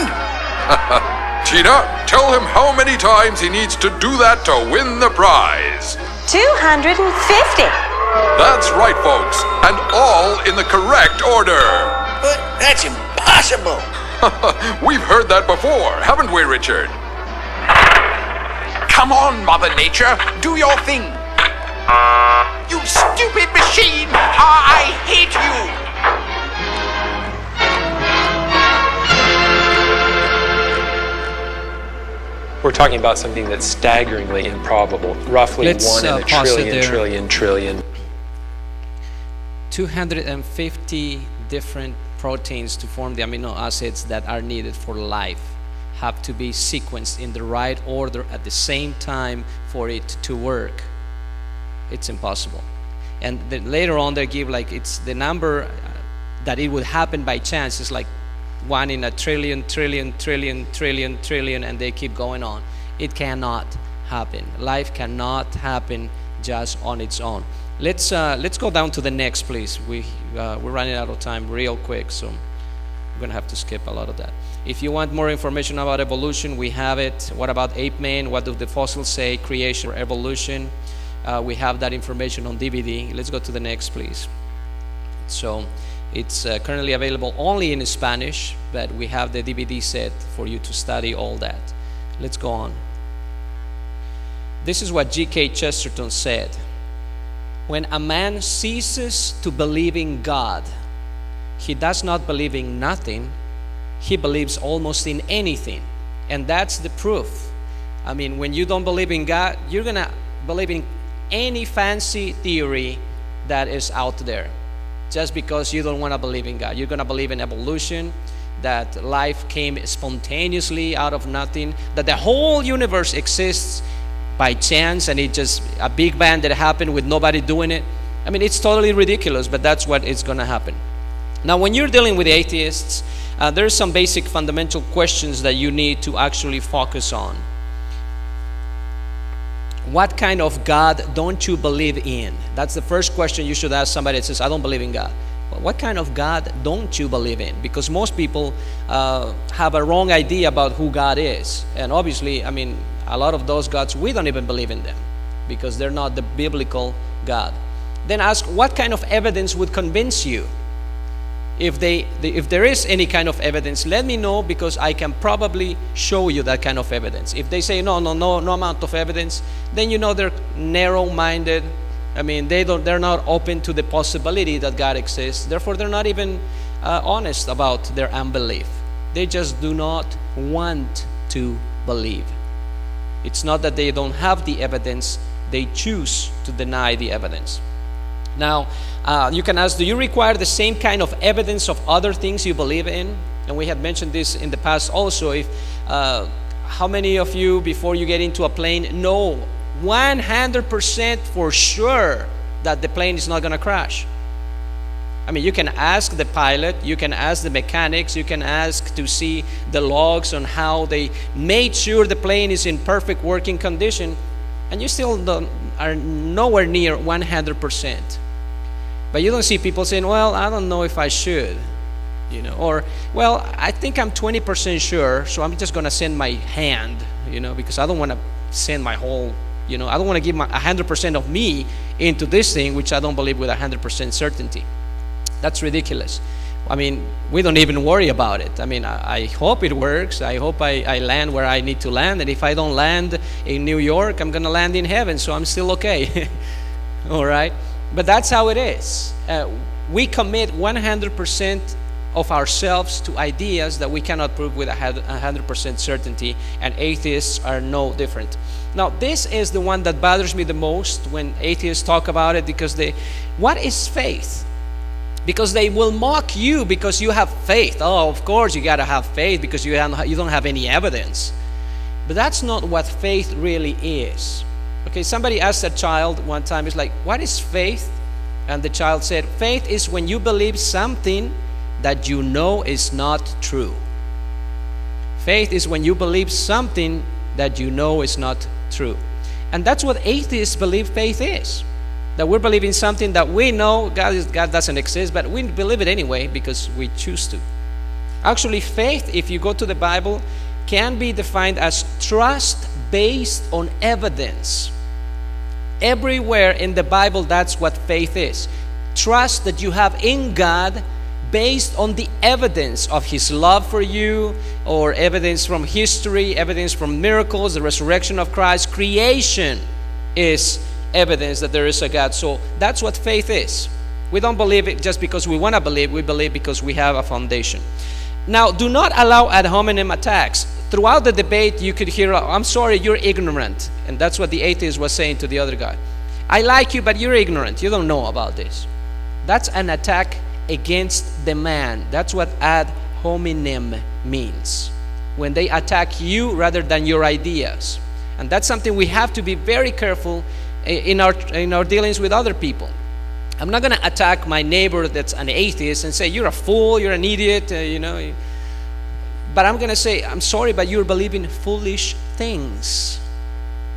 S: Cheetah, tell him how many times he needs to do that to win the prize.
T: 250.
S: That's right, folks, and all in the correct order.
Q: But that's impossible.
S: We've heard that before, haven't we, Richard?
U: Come on, Mother Nature, do your thing. You stupid machine! I hate you!
H: We're talking about something that's staggeringly improbable, roughly
A: Let's,
H: 1 in a
A: pause it
H: trillion.
A: 250 different proteins to form the amino acids that are needed for life have to be sequenced in the right order at the same time for it to work. It's impossible. And then later on they give like it's the number that it would happen by chance is like 1 in a trillion, and they keep going on. It cannot happen. Life cannot happen just on its own. Let's go down to the next, please. We're running out of time real quick, so we're gonna have to skip a lot of that. If you want more information about evolution, we have it. What about ape man? What do the fossils say? Creation or evolution? We have that information on DVD. Let's go to the next, please. So it's currently available only in Spanish, but we have the DVD set for you to study all that. Let's go on. This is what G.K. Chesterton said. When a man ceases to believe in God, he does not believe in nothing, he believes almost in anything. And that's the proof. I mean, when you don't believe in God, you're going to believe in any fancy theory that is out there. Just because you don't want to believe in God. You're going to believe in evolution, that life came spontaneously out of nothing, that the whole universe exists by chance and it's just a big bang that happened with nobody doing it. I mean, it's totally ridiculous, but that's what is going to happen. Now, when you're dealing with atheists, there's some basic fundamental questions that you need to actually focus on. What kind of God don't you believe in? That's the first question you should ask somebody that says, I don't believe in God. Well, what kind of God don't you believe in? Because most people have a wrong idea about who God is. And obviously, I mean, a lot of those gods, we don't even believe in them because they're not the biblical God. Then ask, what kind of evidence would convince you? If there is any kind of evidence, let me know, because I can probably show you that kind of evidence. If they say no amount of evidence, then you know they're narrow-minded I mean, they're not open to the possibility that God exists. Therefore, they're not even honest about their unbelief. They just do not want to believe. It's not that they don't have the evidence, they choose to deny the evidence. Now, you can ask, do you require the same kind of evidence of other things you believe in? And we had mentioned this in the past also. If how many of you, before you get into a plane, know 100% for sure that the plane is not going to crash? I mean, you can ask the pilot, you can ask the mechanics, you can ask to see the logs on how they made sure the plane is in perfect working condition, and you still are nowhere near 100%. But you don't see people saying, well, I don't know if I should, or, well, I think I'm 20% sure, so I'm just going to send my hand, because I don't want to send my whole, I don't want to give my 100% of me into this thing, which I don't believe with 100% certainty. That's ridiculous. I mean, we don't even worry about it. I mean, I hope it works. I hope I land where I need to land. And if I don't land in New York, I'm going to land in heaven, so I'm still okay. All right? But that's how it is. We commit 100% of ourselves to ideas that we cannot prove with 100% certainty, and atheists are no different. Now, this is the one that bothers me the most when atheists talk about it, because what is faith? Because they will mock you because you have faith. Oh, of course you got to have faith because you don't have any evidence. But that's not what faith really is. Okay, somebody asked a child one time, it's like, what is faith? And the child said, faith is when you believe something that you know is not true. Faith is when you believe something that you know is not true. And that's what atheists believe faith is. That we're believing something that we know God doesn't exist, but we believe it anyway because we choose to. Actually, faith, if you go to the Bible, can be defined as trust based on evidence. Everywhere in the Bible, that's what faith is. Trust that you have in God based on the evidence of His love for you, or evidence from history, evidence from miracles, the resurrection of Christ. Creation is evidence that there is a God. So that's what faith is. We don't believe it just because we want to believe. We believe because we have a foundation. Now, do not allow ad hominem attacks. Throughout the debate, you could hear, I'm sorry, you're ignorant. And that's what the atheist was saying to the other guy. I like you, but you're ignorant. You don't know about this. That's an attack against the man. That's what ad hominem means. When they attack you rather than your ideas. And that's something we have to be very careful in our dealings with other people. I'm not going to attack my neighbor that's an atheist and say, you're a fool, you're an idiot, But I'm going to say, I'm sorry, but you're believing foolish things.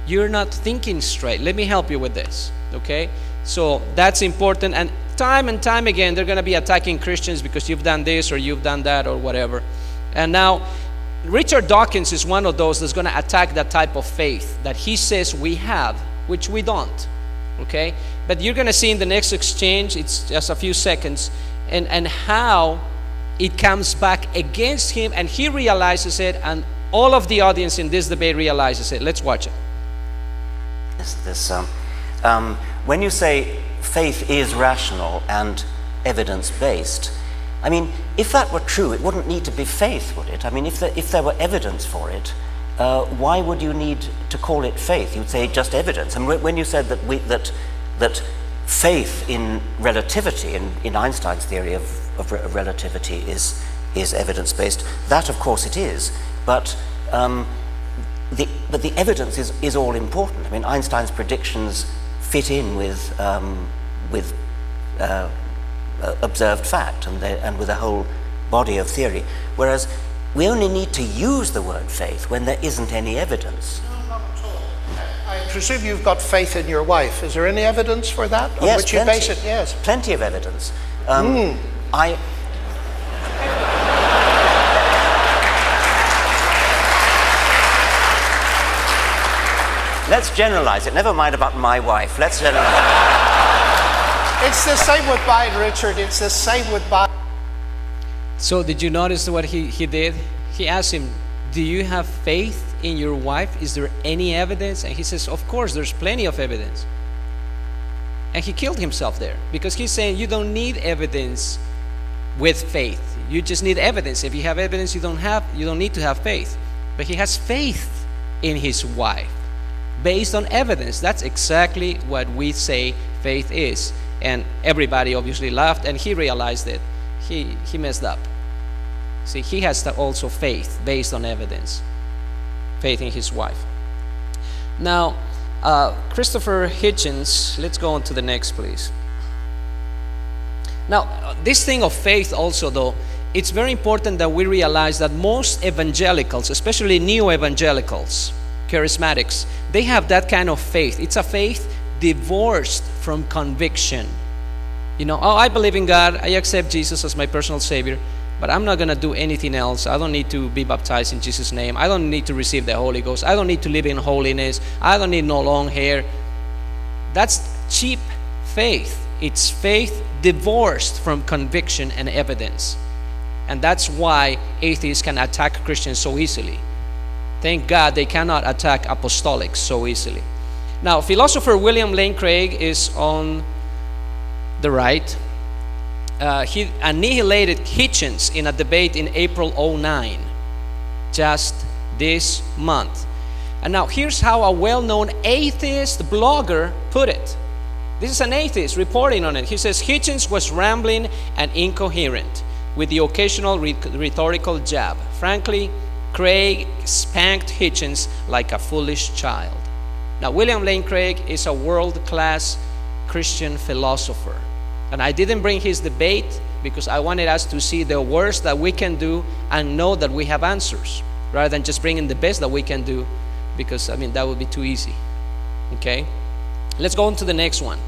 A: You're not thinking straight. Let me help you with this, okay? So that's important. And time again, they're going to be attacking Christians because you've done this or you've done that or whatever. And now, Richard Dawkins is one of those that's going to attack that type of faith that he says we have, which we don't, okay? But you're going to see in the next exchange, it's just a few seconds, and how it comes back against him, and he realizes it, and all of the audience in this debate realizes it. Let's watch it.
C: When you say faith is rational and evidence-based, I mean, if that were true, it wouldn't need to be faith, would it? I mean, if there were evidence for it, why would you need to call it faith? You'd say just evidence. And when you said that faith in relativity, in Einstein's theory of relativity, is evidence-based, that of course it is. But the evidence is all important. I mean, Einstein's predictions fit in with observed fact and with a whole body of theory, whereas we only need to use the word faith when there isn't any evidence.
D: No, not at all. I presume you've got faith in your wife. Is there any evidence for that?
C: Yes,
D: on which you base it? Yes,
C: plenty of evidence. Let's generalize it. Never mind about my wife. Let's generalize it.
D: It's the same with mine, Richard. It's the same with mine.
A: So did you notice what he did? He asked him, do you have faith in your wife? Is there any evidence? And he says, of course, there's plenty of evidence. And he killed himself there because he's saying you don't need evidence with faith. You just need evidence. If you have evidence, you don't need to have faith. But he has faith in his wife based on evidence. That's exactly what we say faith is. And everybody obviously laughed, and he realized that he messed up. See, he has also faith based on evidence. Faith in his wife. Now, Christopher Hitchens, let's go on to the next, please. Now, this thing of faith also, though, it's very important that we realize that most evangelicals, especially neo-evangelicals, charismatics, they have that kind of faith. It's a faith divorced from conviction. You know, oh, I believe in God, I accept Jesus as my personal Savior, but I'm not going to do anything else. I don't need to be baptized in Jesus' name. I don't need to receive the Holy Ghost. I don't need to live in holiness. I don't need no long hair. That's cheap faith. It's faith divorced from conviction and evidence. And that's why atheists can attack Christians so easily. Thank God they cannot attack apostolics so easily. Now, philosopher William Lane Craig is on the right. He annihilated Hitchens in a debate in April 2009, just this month. And now here's how a well-known atheist blogger put it. This is an atheist reporting on it. He says, Hitchens was rambling and incoherent with the occasional rhetorical jab. Frankly, Craig spanked Hitchens like a foolish child. Now, William Lane Craig is a world-class Christian philosopher. And I didn't bring his debate because I wanted us to see the worst that we can do and know that we have answers, rather than just bringing the best that we can do, because, I mean, that would be too easy. Okay? Let's go on to the next one.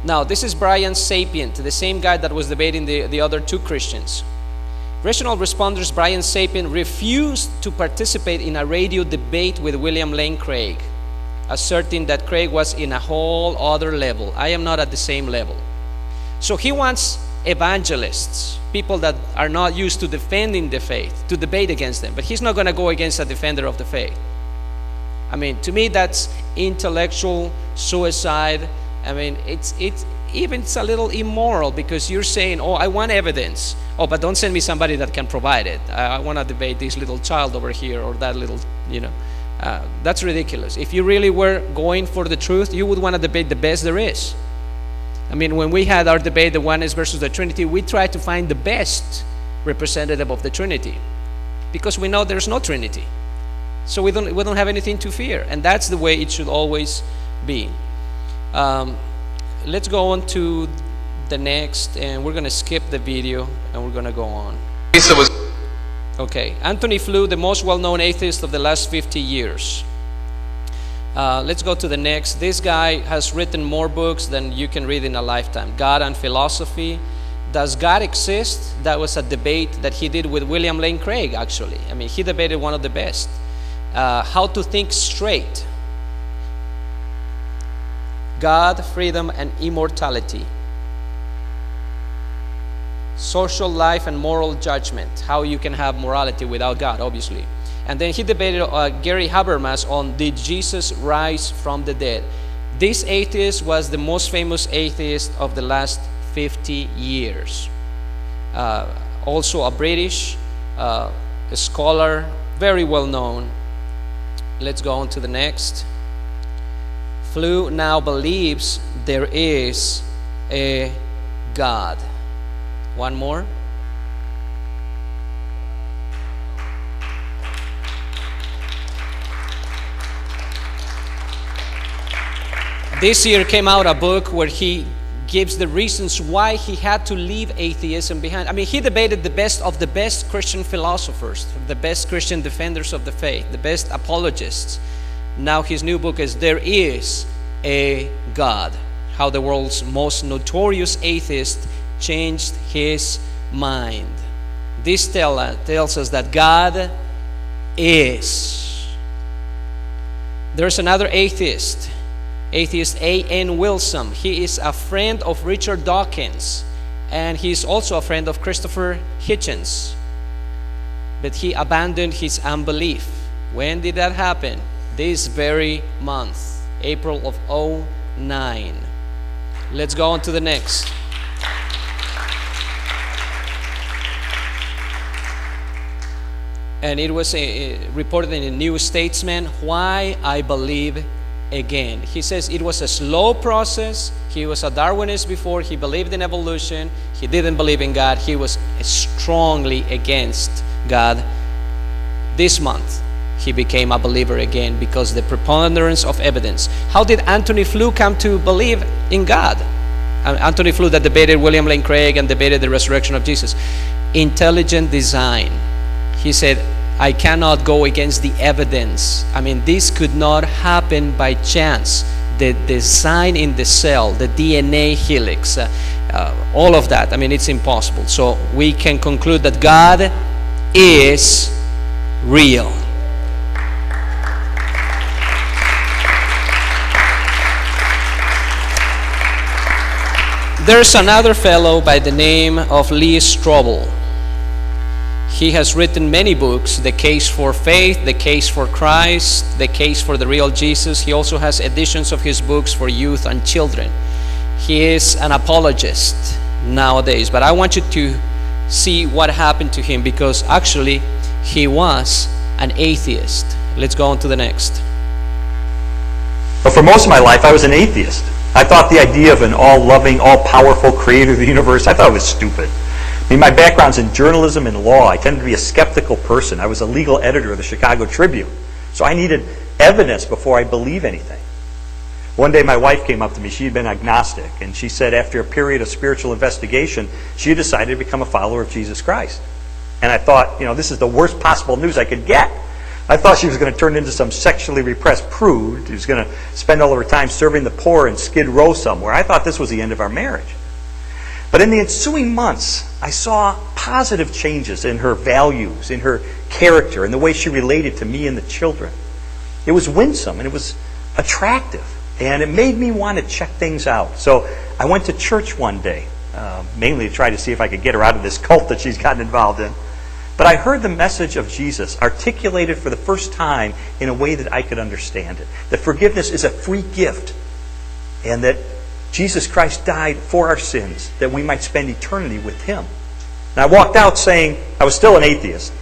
A: Now, this is Brian Sapient, the same guy that was debating the other two Christians. Rational responders Brian Sapient refused to participate in a radio debate with William Lane Craig, asserting that Craig was in a whole other level. I am not at the same level. So he wants evangelists, people that are not used to defending the faith, to debate against them. But he's not going to go against a defender of the faith. I mean, to me, that's intellectual suicide. I mean, it's a little immoral, because you're saying, oh, I want evidence. Oh, but don't send me somebody that can provide it. I want to debate this little child over here, or that little, that's ridiculous. If you really were going for the truth, you would want to debate the best there is. I mean, when we had our debate, the oneness versus the Trinity, we tried to find the best representative of the Trinity, because we know there's no Trinity. So we don't have anything to fear, and that's the way it should always be. Let's go on to the next, and we're going to skip the video, and we're going to go on. Okay, Anthony Flew, the most well-known atheist of the last 50 years. Let's go to the next. This guy has written more books than you can read in a lifetime. God and Philosophy. Does God exist? That was a debate that he did with William Lane Craig, actually. I mean, he debated one of the best. How to Think Straight. God, Freedom, and Immortality. Social Life and Moral Judgment. How you can have morality without God, obviously. And then he debated Gary Habermas on Did Jesus Rise from the Dead? This atheist was the most famous atheist of the last 50 years. Also a British a scholar, very well known. Let's go on to the next. Flew now believes there is a God. One more. This year came out a book where he gives the reasons why he had to leave atheism behind. I mean, he debated the best of the best Christian philosophers, the best Christian defenders of the faith, the best apologists. Now his new book is There Is a God. How the world's most notorious atheist changed his mind. This tells us that God is. There's another atheist A.N. Wilson. He is a friend of Richard Dawkins, and he's also a friend of Christopher Hitchens. But he abandoned his unbelief. When did that happen? This very month, April of 9. Let's go on to the next. And it was reported in the New Statesman, why I believe again. He says it was a slow process. He was a Darwinist before. He believed in evolution. He didn't believe in God. He was strongly against God. This month, he became a believer again because the preponderance of evidence. How did Anthony Flew come to believe in God? Anthony Flew that debated William Lane Craig and debated the resurrection of Jesus. Intelligent design. He said, I cannot go against the evidence. I mean, this could not happen by chance. The design in the cell, the DNA helix, all of that, I mean, it's impossible. So we can conclude that God is real. There's another fellow by the name of Lee Strobel. He has written many books, The Case for Faith, The Case for Christ, The Case for the Real Jesus. He also has editions of his books for youth and children. He is an apologist nowadays, but I want you to see what happened to him because actually he was an atheist. Let's go on to the next.
G: But for most of my life, I was an atheist. I thought the idea of an all-loving, all-powerful creator of the universe, I thought it was stupid. I mean, my background's in journalism and law. I tended to be a skeptical person. I was a legal editor of the Chicago Tribune. So I needed evidence before I believe anything. One day my wife came up to me. She had been agnostic. And she said after a period of spiritual investigation, she had decided to become a follower of Jesus Christ. And I thought, this is the worst possible news I could get. I thought she was going to turn into some sexually repressed prude who was going to spend all of her time serving the poor in Skid Row somewhere. I thought this was the end of our marriage. But in the ensuing months, I saw positive changes in her values, in her character, in the way she related to me and the children. It was winsome and it was attractive. And it made me want to check things out. So I went to church one day, mainly to try to see if I could get her out of this cult that she's gotten involved in. But I heard the message of Jesus articulated for the first time in a way that I could understand it. That forgiveness is a free gift. And that Jesus Christ died for our sins, that we might spend eternity with Him. And I walked out saying, I was still an atheist,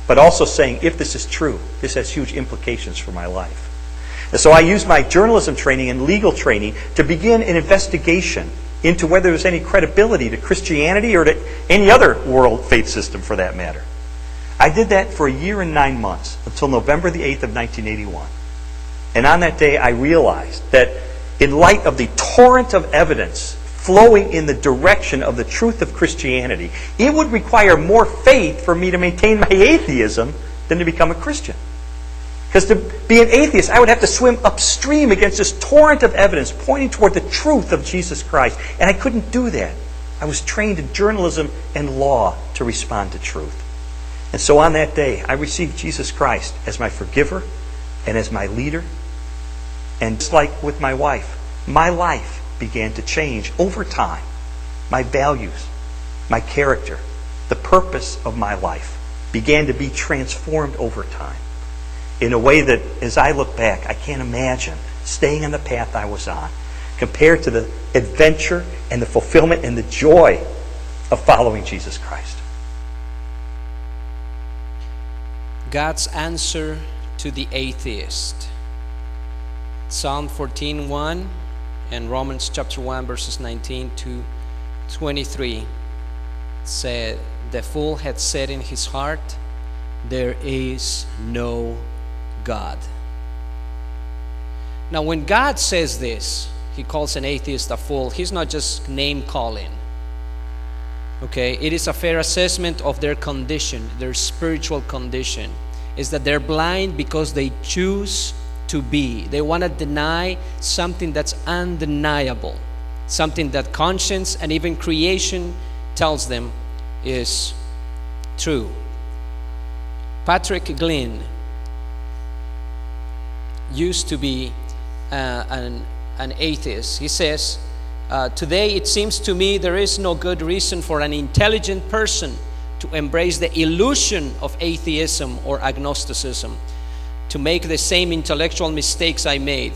G: but also saying, if this is true, this has huge implications for my life. And so I used my journalism training and legal training to begin an investigation into whether there's any credibility to Christianity or to any other world faith system for that matter. I did that for a year and 9 months, until November the 8th of 1981. And on that day I realized that in light of the torrent of evidence flowing in the direction of the truth of Christianity, it would require more faith for me to maintain my atheism than to become a Christian. Because to be an atheist, I would have to swim upstream against this torrent of evidence pointing toward the truth of Jesus Christ. And I couldn't do that. I was trained in journalism and law to respond to truth. And so on that day, I received Jesus Christ as my forgiver and as my leader. And just like with my wife, my life began to change over time. My values, my character, the purpose of my life began to be transformed over time in a way that, as I look back, I can't imagine staying on the path I was on compared to the adventure and the fulfillment and the joy of following Jesus Christ.
A: God's answer to the atheist. Psalm 14:1 and Romans chapter 1 verses 19 to 23 said, the fool had said in his heart, there is no God. Now when God says this, He calls an atheist a fool. He's not just name calling. Okay, it is a fair assessment of their condition, their spiritual condition, is that they're blind because they choose to be. They want to deny something that's undeniable, something that conscience and even creation tells them is true. Patrick Glynn used to be an atheist. He says, today it seems to me there is no good reason for an intelligent person to embrace the illusion of atheism or agnosticism, to make the same intellectual mistakes I made.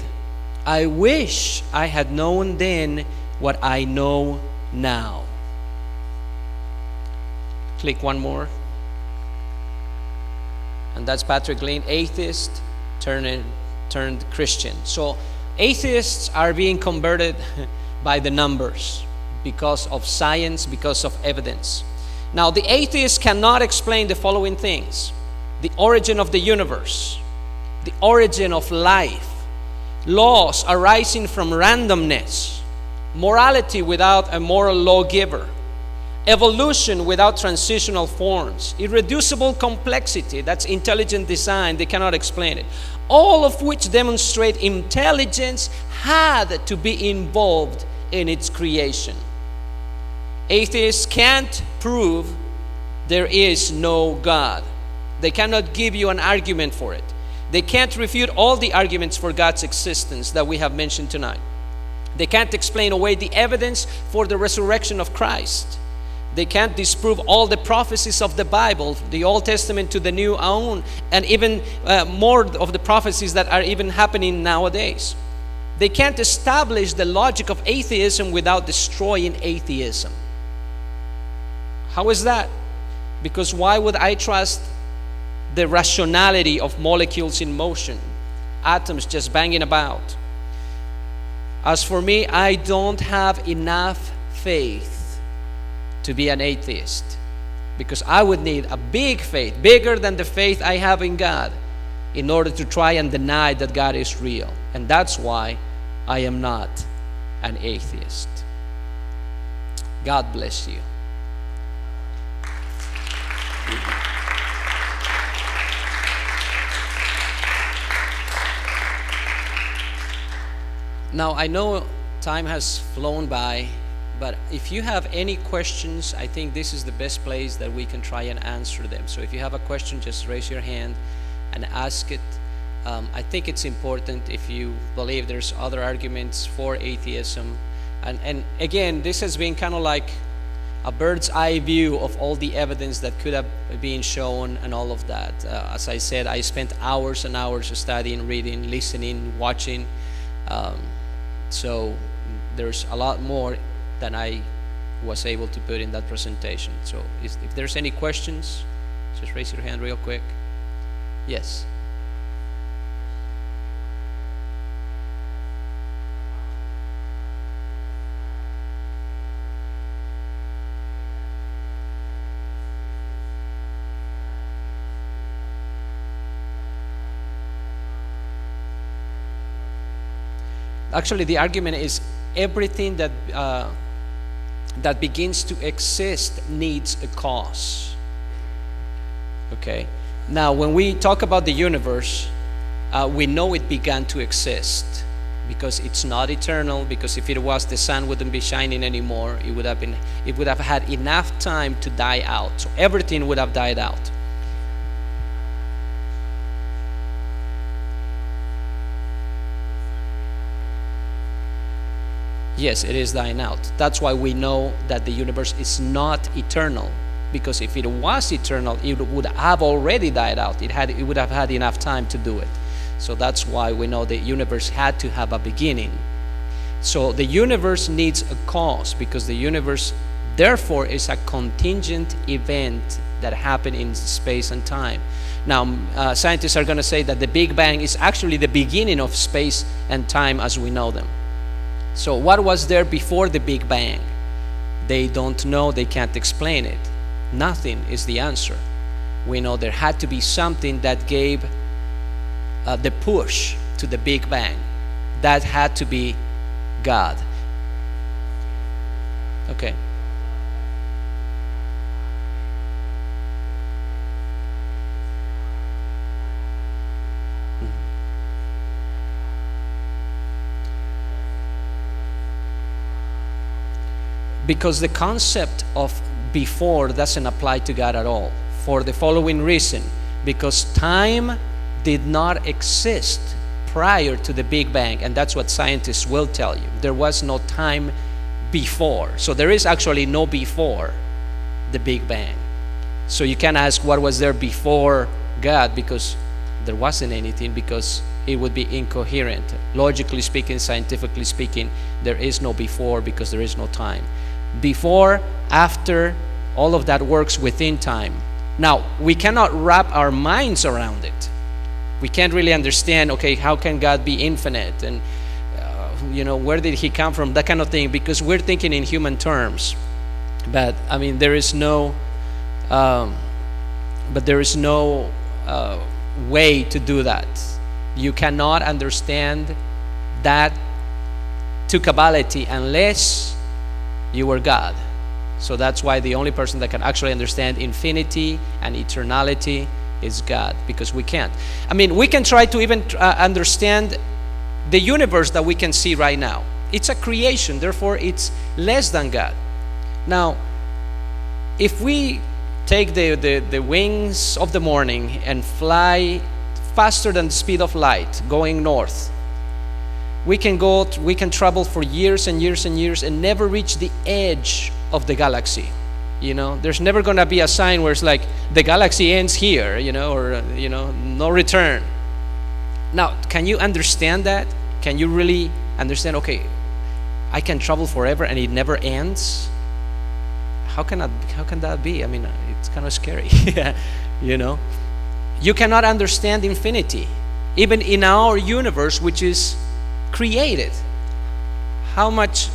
A: I wish I had known then what I know now. Click one more. And that's Patrick Lane, atheist turned Christian. So atheists are being converted by the numbers because of science, because of evidence. Now, the atheists cannot explain the following things: the origin of the universe, the origin of life, laws arising from randomness, morality without a moral lawgiver, evolution without transitional forms, irreducible complexity, that's intelligent design, they cannot explain it. All of which demonstrate intelligence had to be involved in its creation. Atheists can't prove there is no God. They cannot give you an argument for it. They can't refute all the arguments for God's existence that we have mentioned tonight. They can't explain away the evidence for the resurrection of Christ. They can't disprove all the prophecies of the Bible, the Old Testament to the New, and even more of the prophecies that are even happening nowadays. They can't establish the logic of atheism without destroying atheism. How is that? Because why would I trust the rationality of molecules in motion, atoms just banging about? As for me, I don't have enough faith to be an atheist, because I would need a big faith, bigger than the faith I have in God, in order to try and deny that God is real. And that's why I am not an atheist. God bless you. Now, I know time has flown by, but if you have any questions, I think this is the best place that we can try and answer them. So if you have a question, just raise your hand and ask it. I think it's important if you believe there's other arguments for atheism. And again, this has been kind of like a bird's eye view of all the evidence that could have been shown and all of that. As I said, I spent hours and hours studying, reading, listening, watching. So there's a lot more than I was able to put in that presentation. So if there's any questions, just raise your hand real quick. Yes. Actually, the argument is everything that that begins to exist needs a cause. Okay. Now, when we talk about the universe, we know it began to exist because it's not eternal. Because if it was, the sun wouldn't be shining anymore. It would have had enough time to die out. So everything would have died out. Yes, it is dying out. That's why we know that the universe is not eternal. Because if it was eternal, it would have already died out. It would have had enough time to do it. So that's why we know the universe had to have a beginning. So the universe needs a cause, because the universe, therefore, is a contingent event that happened in space and time. Now, scientists are going to say that the Big Bang is actually the beginning of space and time as we know them. So what was there before the Big Bang? They don't know, they can't explain it. Nothing is the answer. We know there had to be something that gave the push to the Big Bang. That had to be God. Okay. Because the concept of before doesn't apply to God at all, for the following reason: because time did not exist prior to the Big Bang, and that's what scientists will tell you. There was no time before. So there is actually no before the Big Bang. So you can ask what was there before God, because there wasn't anything, because it would be incoherent. Logically speaking, scientifically speaking, there is no before because there is no time. Before, after, all of that works within time. Now, we cannot wrap our minds around it. We can't really understand, okay, how can God be infinite? And, where did he come from? That kind of thing, because we're thinking in human terms. But, I mean, there is no way to do that. You cannot understand that to cabality unless you were God. So that's why the only person that can actually understand infinity and eternality is God, because we can't. I mean, we can try to even understand the universe that we can see right now. It's a creation, therefore it's less than God. Now, if we take the wings of the morning and fly faster than the speed of light going north, we can travel for years and years and years and never reach the edge of the galaxy. There's never going to be a sign where it's like the galaxy ends here, or no return. Now, can you understand that? Can you really understand, okay, I can travel forever and it never ends? How can that be? I mean, it's kind of scary. You cannot understand infinity, even in our universe, which is created. How much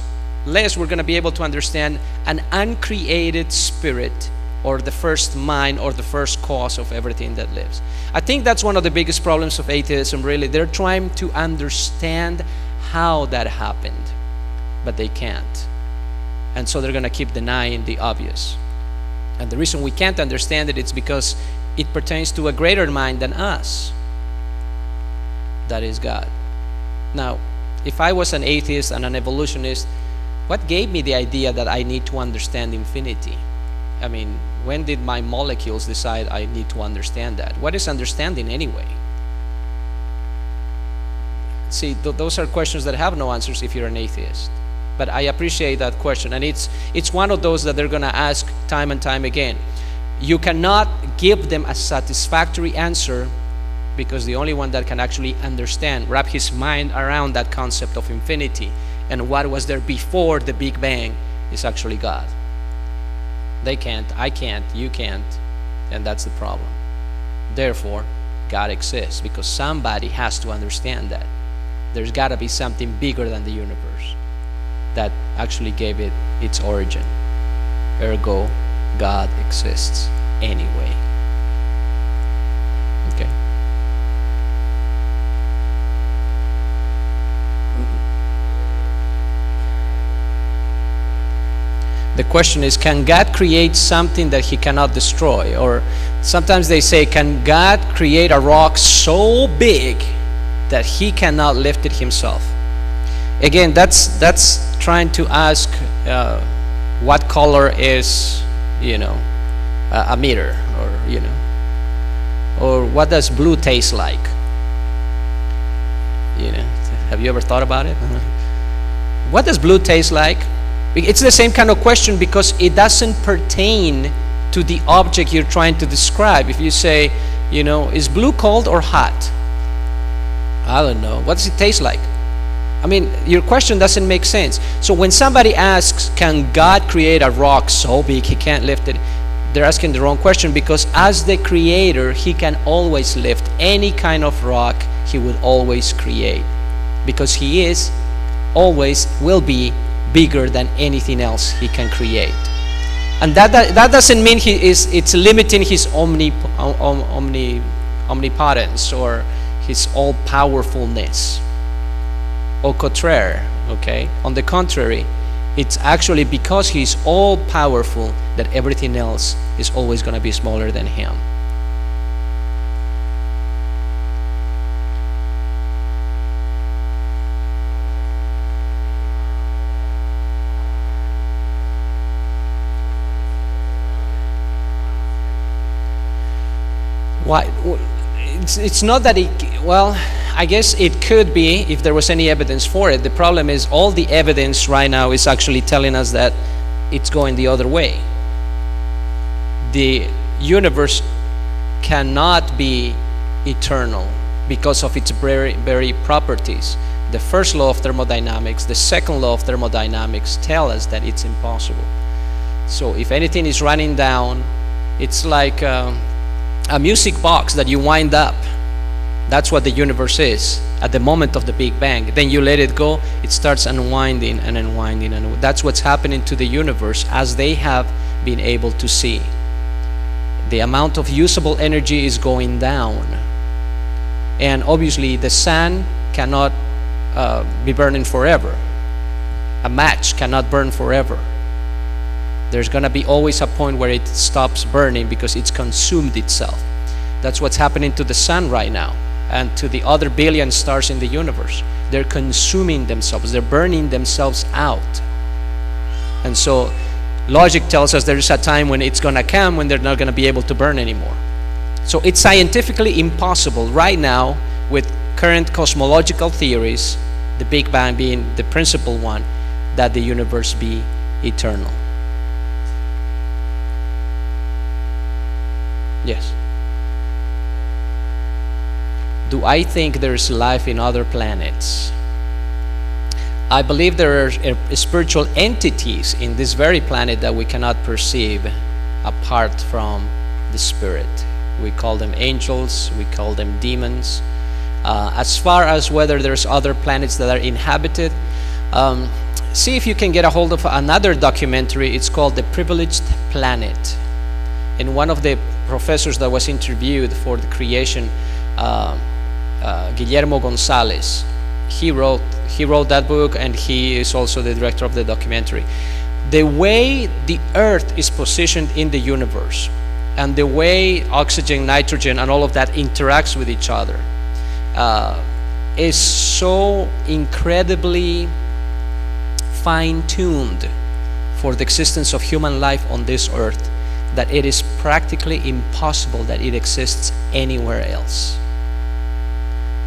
A: less we're going to be able to understand an uncreated spirit, or the first mind, or the first cause of everything that lives. I think that's one of the biggest problems of atheism, really. They're trying to understand how that happened, but they can't. And so they're going to keep denying the obvious. And the reason we can't understand it is because it pertains to a greater mind than us. That is God. Now, if I was an atheist and an evolutionist, what gave me the idea that I need to understand infinity? I mean, when did my molecules decide I need to understand that? What is understanding anyway? See, those are questions that have no answers if you're an atheist. But I appreciate that question, and it's one of those that they're going to ask time and time again. You cannot give them a satisfactory answer, because the only one that can actually understand, wrap his mind around that concept of infinity and what was there before the Big Bang is actually God. They can't, I can't, you can't, and that's the problem. Therefore, God exists, because somebody has to understand that. There's got to be something bigger than the universe that actually gave it its origin. Ergo, God exists anyway. Okay. The question is, can God create something that he cannot destroy? Or sometimes they say, can God create a rock so big that he cannot lift it himself? Again, that's trying to ask what color is, a meter, or what does blue taste like? Have you ever thought about it? What does blue taste like? It's the same kind of question, because it doesn't pertain to the object you're trying to describe. If you say, is blue cold or hot? I don't know. What does it taste like? I mean, your question doesn't make sense. So when somebody asks, can God create a rock so big he can't lift it? They're asking the wrong question, because as the creator, he can always lift any kind of rock he would always create, because he is, always will be bigger than anything else he can create. And that doesn't mean it's limiting his omnipotence or his all-powerfulness. Au contraire, okay? On the contrary, it's actually because he's all-powerful that everything else is always going to be smaller than him. Why? It's not that I guess it could be if there was any evidence for it. The problem is all the evidence right now is actually telling us that it's going the other way. The universe cannot be eternal. because of its very properties. The first law of thermodynamics, the second law of thermodynamics tell us that it's impossible. So if anything is running down, it's like a music box that you wind up. That's what the universe is at the moment of the Big Bang. Then you let it go, it starts unwinding and unwinding, and that's what's happening to the universe as they have been able to see. The amount of usable energy is going down, and obviously the sun cannot be burning forever. A match cannot burn forever. There's going to be always a point where it stops burning because it's consumed itself. That's what's happening to the sun right now and to the other billion stars in the universe. They're consuming themselves. They're burning themselves out. And so logic tells us there is a time when it's going to come when they're not going to be able to burn anymore. So it's scientifically impossible right now with current cosmological theories, the Big Bang being the principal one, that the universe be eternal. Yes. Do I think there is life in other planets? I believe there are spiritual entities in this very planet that we cannot perceive apart from the spirit. We call them angels, we call them demons. As far as whether there's other planets that are inhabited, see if you can get a hold of another documentary. It's called The Privileged Planet. And one of the professors that was interviewed for the creation, Guillermo Gonzalez, he wrote that book, and he is also the director of the documentary. The way the Earth is positioned in the universe, and the way oxygen, nitrogen, and all of that interacts with each other, is so incredibly fine-tuned for the existence of human life on this Earth that it is practically impossible that it exists anywhere else.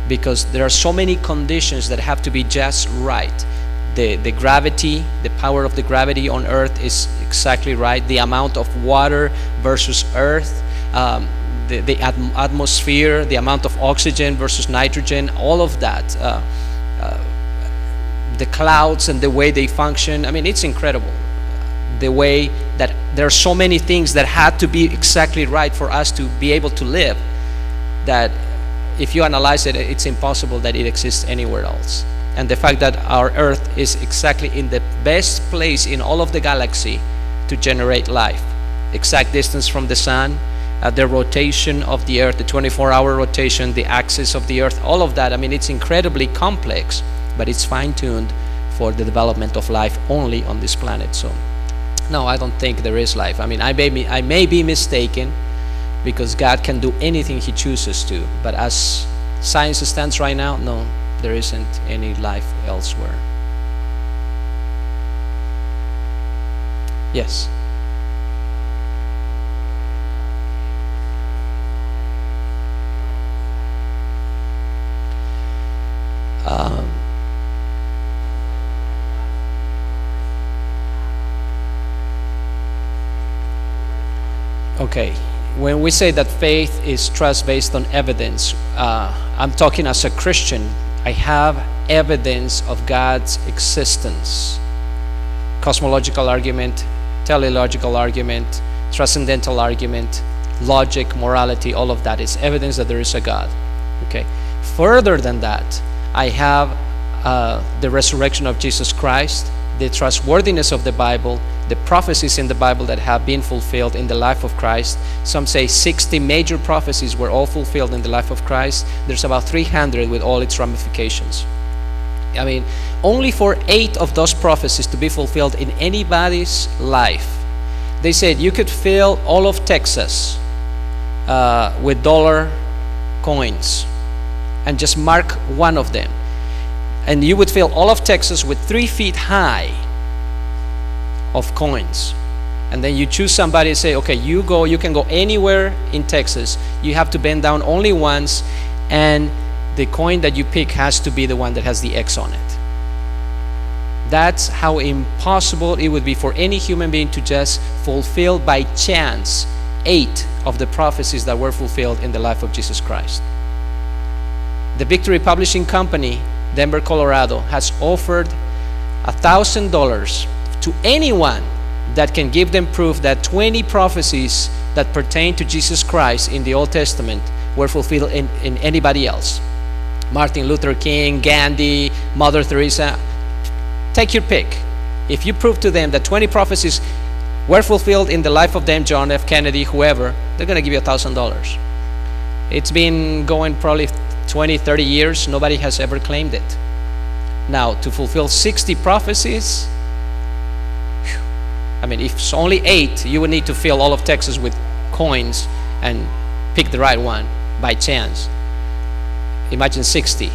A: Because there are so many conditions that have to be just right. The gravity, the power of the gravity on Earth is exactly right. The amount of water versus Earth, the atmosphere, the amount of oxygen versus nitrogen, all of that. The clouds and the way they function. I mean, it's incredible. The way that there are so many things that had to be exactly right for us to be able to live, that if you analyze it, it's impossible that it exists anywhere else. And the fact that our Earth is exactly in the best place in all of the galaxy to generate life. Exact distance from the sun, the rotation of the Earth, the 24-hour rotation, the axis of the Earth, all of that. I mean, it's incredibly complex, but it's fine-tuned for the development of life only on this planet. So no, I don't think there is life. I mean, I may be mistaken, because God can do anything He chooses to. But as science stands right now, no, there isn't any life elsewhere. Yes. Okay. When we say that faith is trust based on evidence, I'm talking as a Christian. I have evidence of God's existence. Cosmological argument, teleological argument, transcendental argument, logic, morality, all of that is evidence that there is a God. Okay. Further than that, I have the resurrection of Jesus Christ, the trustworthiness of the Bible, the prophecies in the Bible that have been fulfilled in the life of Christ. Some say 60 major prophecies were all fulfilled in the life of Christ. There's about 300 with all its ramifications. I mean, only for 8 of those prophecies to be fulfilled in anybody's life, they said you could fill all of Texas with dollar coins and just mark one of them. And you would fill all of Texas with 3 feet high of coins. And then you choose somebody and say, okay, you can go anywhere in Texas. You have to bend down only once, and the coin that you pick has to be the one that has the X on it. That's how impossible it would be for any human being to just fulfill by chance 8 of the prophecies that were fulfilled in the life of Jesus Christ. the Victory Publishing Company, Denver, Colorado, has offered $1,000 to anyone that can give them proof that 20 prophecies that pertain to Jesus Christ in the Old Testament were fulfilled in anybody else. Martin Luther King, Gandhi, Mother Teresa. Take your pick. If you prove to them that 20 prophecies were fulfilled in the life of them, John F. Kennedy, whoever, they're going to give you $1,000. It's been going probably 20, 30 years. Nobody has ever claimed it. Now, to fulfill 60 prophecies, I mean, if it's only 8, you would need to fill all of Texas with coins and pick the right one by chance. Imagine 60.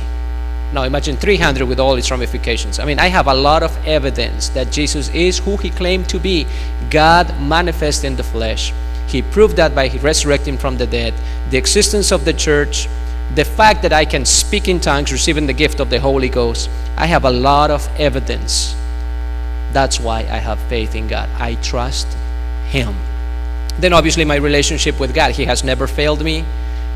A: No, imagine 300 with all its ramifications. I mean, I have a lot of evidence that Jesus is who he claimed to be, God manifest in the flesh. He proved that by resurrecting from the dead, the existence of the church, the fact that I can speak in tongues, receiving the gift of the Holy Ghost. I have a lot of evidence. That's why I have faith in God. I trust him. Then obviously my relationship with God, he has never failed me.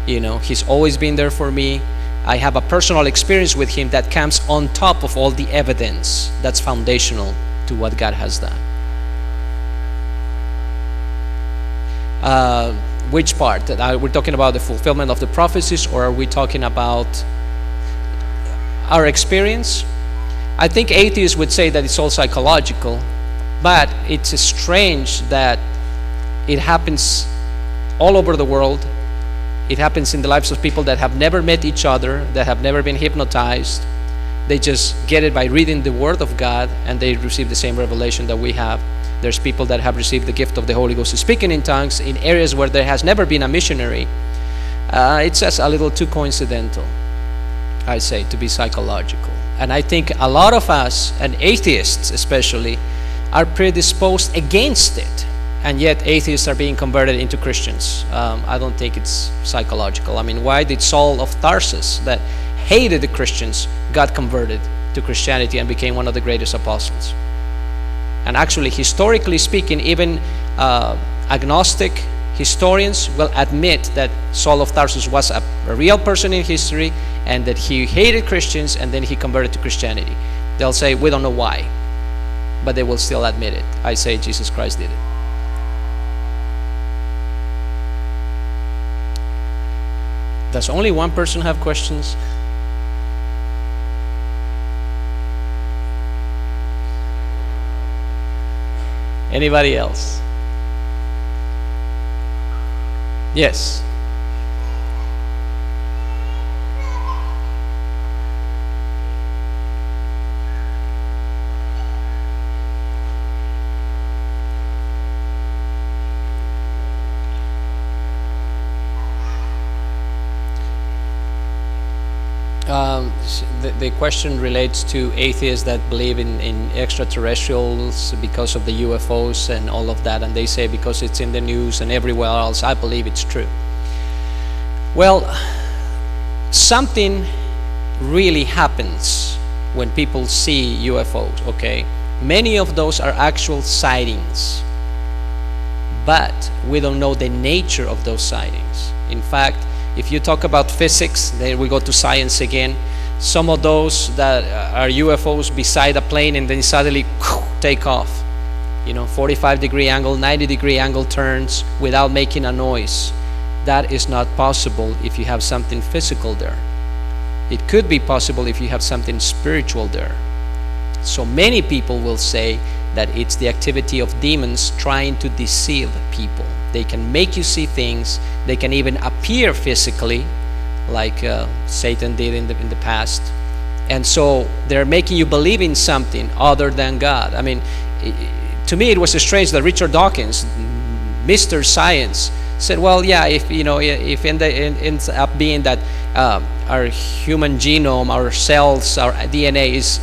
A: You know, he's always been there for me. I have a personal experience with him that comes on top of all the evidence that's foundational to what God has done. Which part? We're talking about the fulfillment of the prophecies, or are we talking about our experience? I think atheists would say that it's all psychological, but it's strange that it happens all over the world. It happens in the lives of people that have never met each other, that have never been hypnotized. They just get it by reading the Word of God, and they receive the same revelation that we have. There's people that have received the gift of the Holy Ghost, speaking in tongues in areas where there has never been a missionary. It's just a little too coincidental, I say, to be psychological. And I think a lot of us, and atheists especially, are predisposed against it. And yet atheists are being converted into Christians. I don't think it's psychological. I mean, why did Saul of Tarsus, that hated the Christians, got converted to Christianity and became one of the greatest apostles? And actually, historically speaking, even agnostic historians will admit that Saul of Tarsus was a real person in history, and that he hated Christians and then he converted to Christianity. They'll say, we don't know why, but they will still admit it. I say Jesus Christ did it. Does only one person have questions? Anybody else? Yes. The question relates to atheists that believe in extraterrestrials because of the UFOs and all of that, and they say because it's in the news and everywhere else, I believe it's true. Well, something really happens when people see UFOs, okay? Many of those are actual sightings, but we don't know the nature of those sightings. In fact, if you talk about physics, then we go to science again. Some of those that are UFOs beside a plane and then suddenly take off. 45-degree angle, 90-degree angle turns without making a noise. That is not possible if you have something physical there. It could be possible if you have something spiritual there. So many people will say that it's the activity of demons trying to deceive people. They can make you see things. They can even appear physically, like Satan did in the past. And so they're making you believe in something other than God. I mean, to me it was strange that Richard Dawkins, Mr. Science, said, well, yeah, if it ends up being that our human genome, our cells, our DNA is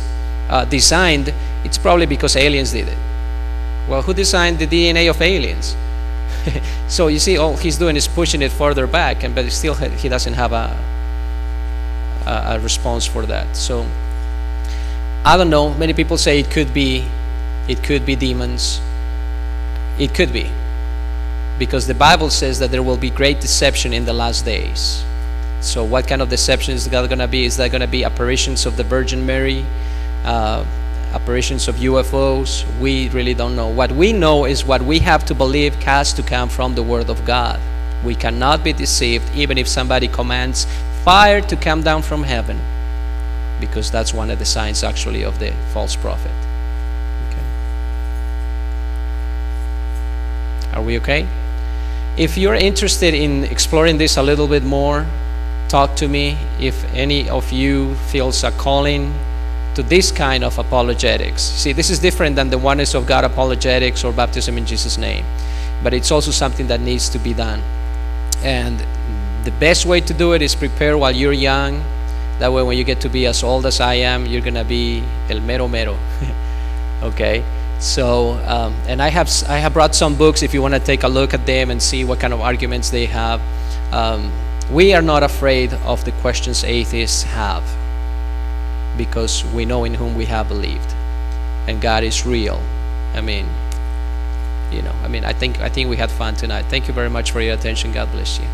A: designed, it's probably because aliens did it. Well, who designed the DNA of aliens? So you see, all he's doing is pushing it further back, but still he doesn't have a response for that. So I don't know. Many people say it could be demons. It could be, because the Bible says that there will be great deception in the last days. So what kind of deception is God going to be? Is that going to be apparitions of the Virgin Mary? Apparitions of UFOs? We really don't know. What we know is what we have to believe has to come from the Word of God. We cannot be deceived even if somebody commands fire to come down from heaven, because that's one of the signs actually of the false prophet. Okay. Are we okay? If you're interested in exploring this a little bit more, talk to me. If any of you feels a calling to this kind of apologetics. See, this is different than the oneness of God apologetics or baptism in Jesus' name, but it's also something that needs to be done. And the best way to do it is prepare while you're young. That way when you get to be as old as I am, you're going to be el mero mero. Okay? So, and I have brought some books if you want to take a look at them and see what kind of arguments they have. We are not afraid of the questions atheists have, because we know in whom we have believed, and God is real. I think we had fun tonight. Thank you very much for your attention. God bless you.